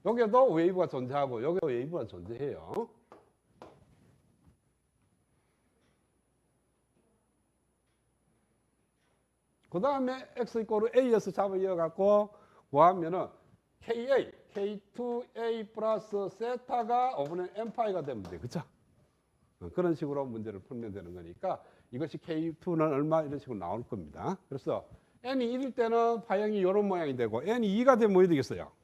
여기도 웨이브가 존재하고 여기도 웨이브가 존재해요. 그 다음에 x 이꼬르 a에서 잡아 이어갖고 구하면은 K2A 플러스 세타가 5분의 n파이가 되면 돼. 그쵸? 그런 식으로 문제를 풀면 되는 거니까 이것이 K2는 얼마 이런 식으로 나올 겁니다. 그래서 n이 1일 때는 파형이 이런 모양이 되고 n이 2가 되면 뭐 되겠어요?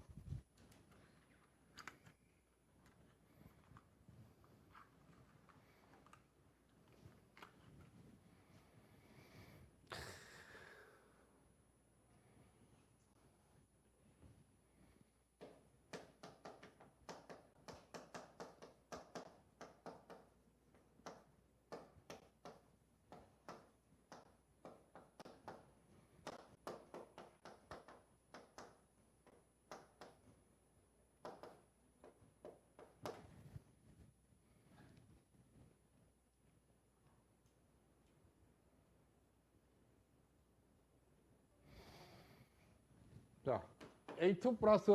자, A2 플러스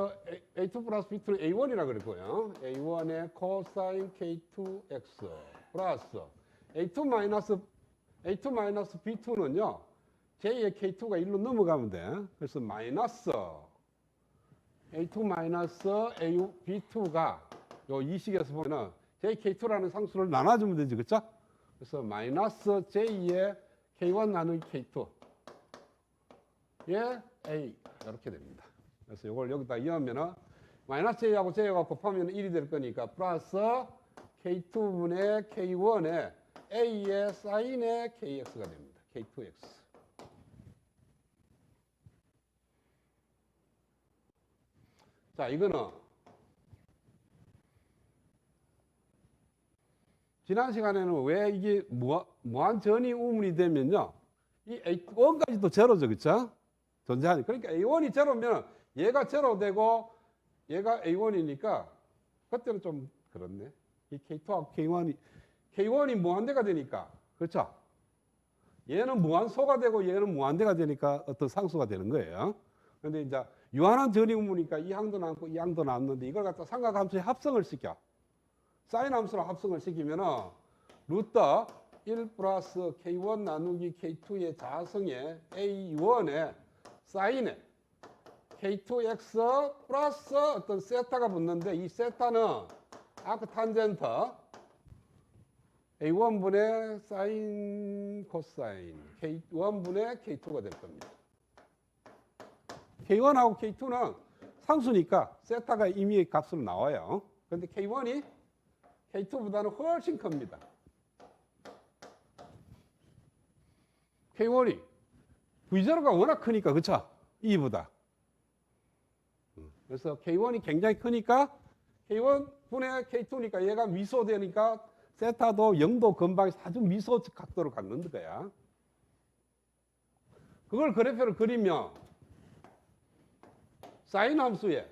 B2는 A1이라 그랬고요. A1의 코사인 K2X 플러스 A2 마이너스 B2는요. J의 K2가 1로 넘어가면 돼. 그래서 마이너스 A2 마이너스 B2가 요 이 식에서 보면은 JK2라는 상수를 나눠주면 되지, 그쵸? 그래서 마이너스 J의 K1 나누기 K2 예 A 이렇게 됩니다. 그래서 이걸 여기다 이으면은 마이너스 J하고 J하고 곱하면 1이 될 거니까 플러스 K2분의 K1의 A의 사인의 KX가 됩니다. K2X. 자, 이거는 지난 시간에는 왜 이게 무한전이 우문이 되면요. 이 A1까지도 제로죠, 그쵸? 존재하니. 그러니까 A1이 제로면 얘가 제로 되고 얘가 A1이니까 그때는 좀 그렇네. 이 K2하고 K1이 무한대가 되니까. 그렇죠? 얘는 무한소가 되고 얘는 무한대가 되니까 어떤 상수가 되는 거예요. 그런데 이제 유한한 전이 우문이니까 이 항도 남고 이 항도 남는데 이걸 갖다 삼각함수에 합성을 시켜. 사인 함수로 합성을 시키면은 루트 1 플러스 K1 나누기 K2의 자성의 A1의 사인의 K2X 플러스 어떤 세타가 붙는데 이 세타는 아크 탄젠트 A1분의 사인 코사인 K1분의 K2가 될 겁니다. K1하고 K2는 상수니까 세타가 이미 값으로 나와요. 그런데 K1이 K2보다는 훨씬 큽니다. K1이 V0가 워낙 크니까, 그쵸? 2보다. 그래서 K1이 굉장히 크니까 K1분의 K2니까 얘가 미소되니까 세타도 0도 근방에서 아주 미소 각도로 갖는 거야. 그걸 그래프를 그리면 사인 함수에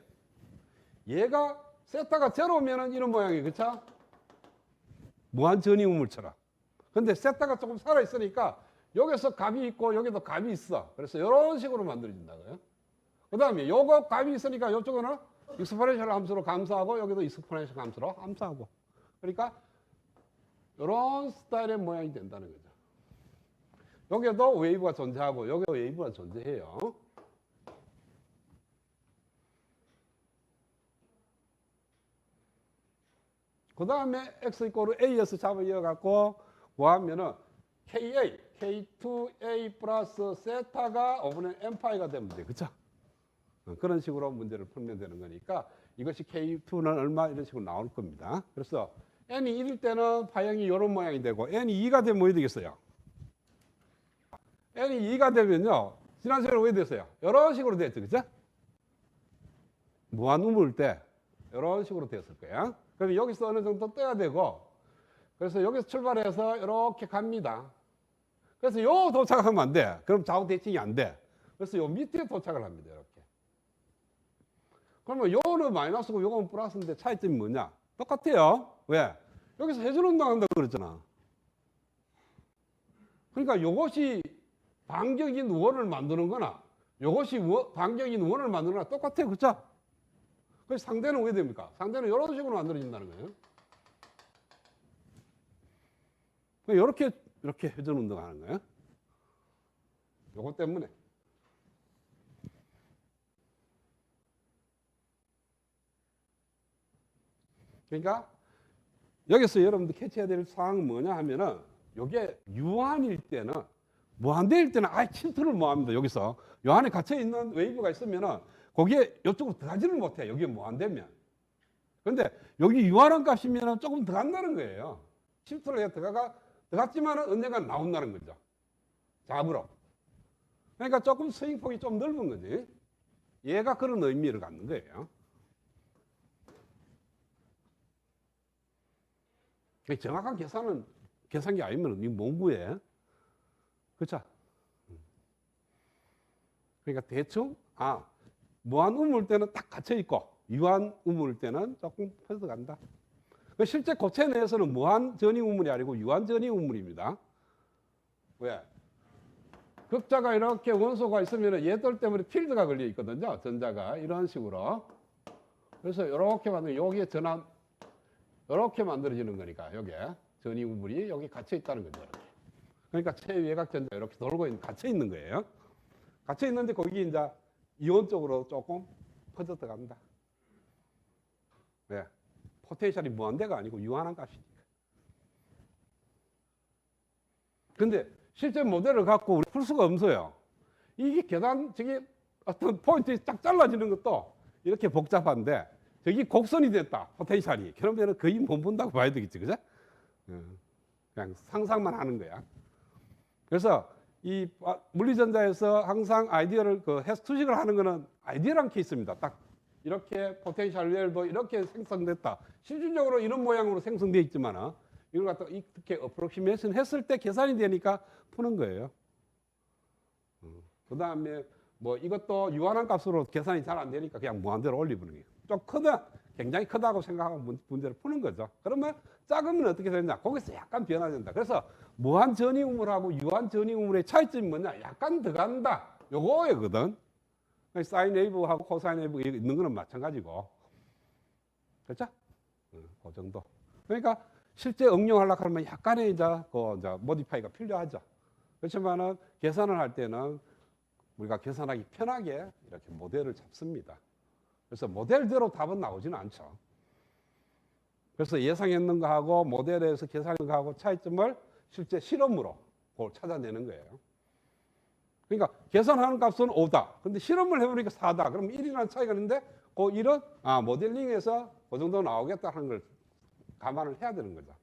얘가 세타가 제로면은 이런 모양이에요. 그쵸? 무한 전이 우물처럼. 근데 세타가 조금 살아있으니까 여기서 값이 있고 여기도 값이 있어. 그래서 이런 식으로 만들어진다고요. 그 다음에 요거 값이 있으니까 이쪽은 익스포넨셜 함수로 감소하고 여기도 익스포넨셜 함수로 감소하고. 그러니까 이런 스타일의 모양이 된다는 거죠. 여기도 웨이브가 존재하고 여기도 웨이브가 존재해요. 그 다음에 x 이꼬르 a에서 잡아 이어갖고 구하면은 ka, k2a 플러스 세타가 5분의 n파이가 되면 돼. 그쵸? 그런 식으로 문제를 풀면 되는 거니까 이것이 k2는 얼마 이런 식으로 나올 겁니다. 그래서 n이 1일 때는 파형이 이런 모양이 되고 n이 2가 되면 뭐 되겠어요? n이 2가 되면요. 지난 시간에 왜 됐어요? 이런 식으로 됐죠. 그쵸? 무한 우물 때 이런 식으로 됐을 거예요. 그럼 여기서 어느 정도 떠야 되고, 그래서 여기서 출발해서 이렇게 갑니다. 그래서 요 도착하면 안 돼. 그럼 좌우 대칭이 안 돼. 그래서 요 밑에 도착을 합니다. 이렇게. 그러면 요는 마이너스고 요거는 플러스인데 차이점이 뭐냐? 똑같아요. 왜? 여기서 회전 운동한다고 그랬잖아. 그러니까 요것이 반경인 원을 만드는 거나 요것이 반경인 원을 만드는 거나 똑같아요. 그렇죠? 그래서 상대는 왜 됩니까? 상대는 이런 식으로 만들어진다는 거예요. 이렇게 회전 운동하는 거예요. 요것 때문에. 그러니까 여기서 여러분들 캐치해야 될 사항은 뭐냐 하면은 이게 유한일 때는 무한대일 때는 아예 침투를 못 합니다. 여기서 요 안에 갇혀 있는 웨이브가 있으면은 거기에 이쪽으로 들어가지를 못해. 여기에 무한대면. 그런데 여기 유한한 값이면은 조금 들어간다는 거예요. 침투를 해 들어갔지만은 언젠가 나온다는 거죠. 잡으러. 그러니까 조금 스윙폭이 좀 넓은 거지. 얘가 그런 의미를 갖는 거예요. 정확한 계산기 아니면 이 몽구에. 그렇죠? 그러니까 대충, 무한 우물 때는 딱 갇혀있고, 유한 우물 때는 조금 퍼져간다. 실제 고체 내에서는 무한 전이 우물이 아니고 유한 전이 우물입니다. 왜? 극자가 이렇게 원소가 있으면 얘들 때문에 필드가 걸려 있거든요. 전자가. 이런 식으로. 그래서 이렇게 만들면 여기에 전환, 이렇게 만들어지는 거니까, 여기에. 전이 우물이 여기 갇혀 있다는 거죠. 이렇게. 그러니까 체외곽 전자 이렇게 돌고 있는, 갇혀 있는 거예요. 갇혀 있는데 거기 이제 이온 쪽으로 조금 퍼져 들어갑니다. 왜? 포텐셜이 무한대가 아니고 유한한 값이니까. 근데 실제 모델을 갖고 우리 풀 수가 없어요. 이게 계단, 저기 어떤 포인트 딱 잘라지는 것도 이렇게 복잡한데, 저기 곡선이 됐다, 포텐셜이. 그러면 거의 못 본다고 봐야 되겠지, 그죠? 그냥 상상만 하는 거야. 그래서 이 물리전자에서 항상 아이디어를 투식을 하는 거는 아이디어란 케이스입니다. 딱 이렇게 포텐셜 밸브 이렇게 생성됐다. 실질적으로 이런 모양으로 생성되어 있지만 이걸 갖다 이렇게 어프로시메이션 했을 때 계산이 되니까 푸는 거예요. 그 다음에 뭐 이것도 유한한 값으로 계산이 잘 안 되니까 그냥 무한대로 올리는 거예요. 좀 크다, 굉장히 크다고 생각하고 문제를 푸는 거죠. 그러면 작으면 어떻게 되느냐? 거기서 약간 변화된다. 그래서 무한 전이 우물하고 유한 전이 우물의 차이점이 뭐냐? 약간 더 간다. 요거거든. 사인 웨이브하고 코사인 웨이브 있는 거는 마찬가지고. 그렇죠? 그 정도. 그러니까 실제 응용하려고 하면 약간의 이제 모디파이가 필요하죠. 그렇지만은 계산을 할 때는 우리가 계산하기 편하게 이렇게 모델을 잡습니다. 그래서 모델대로 답은 나오지는 않죠. 그래서 예상했는 거하고 모델에서 계산한 거하고 차이점을 실제 실험으로 그걸 찾아내는 거예요. 그러니까 계산하는 값은 5다. 근데 실험을 해보니까 4다. 그럼 1이라는 차이가 있는데 그 1은 모델링에서 그 정도 나오겠다 하는 걸 감안을 해야 되는 거죠.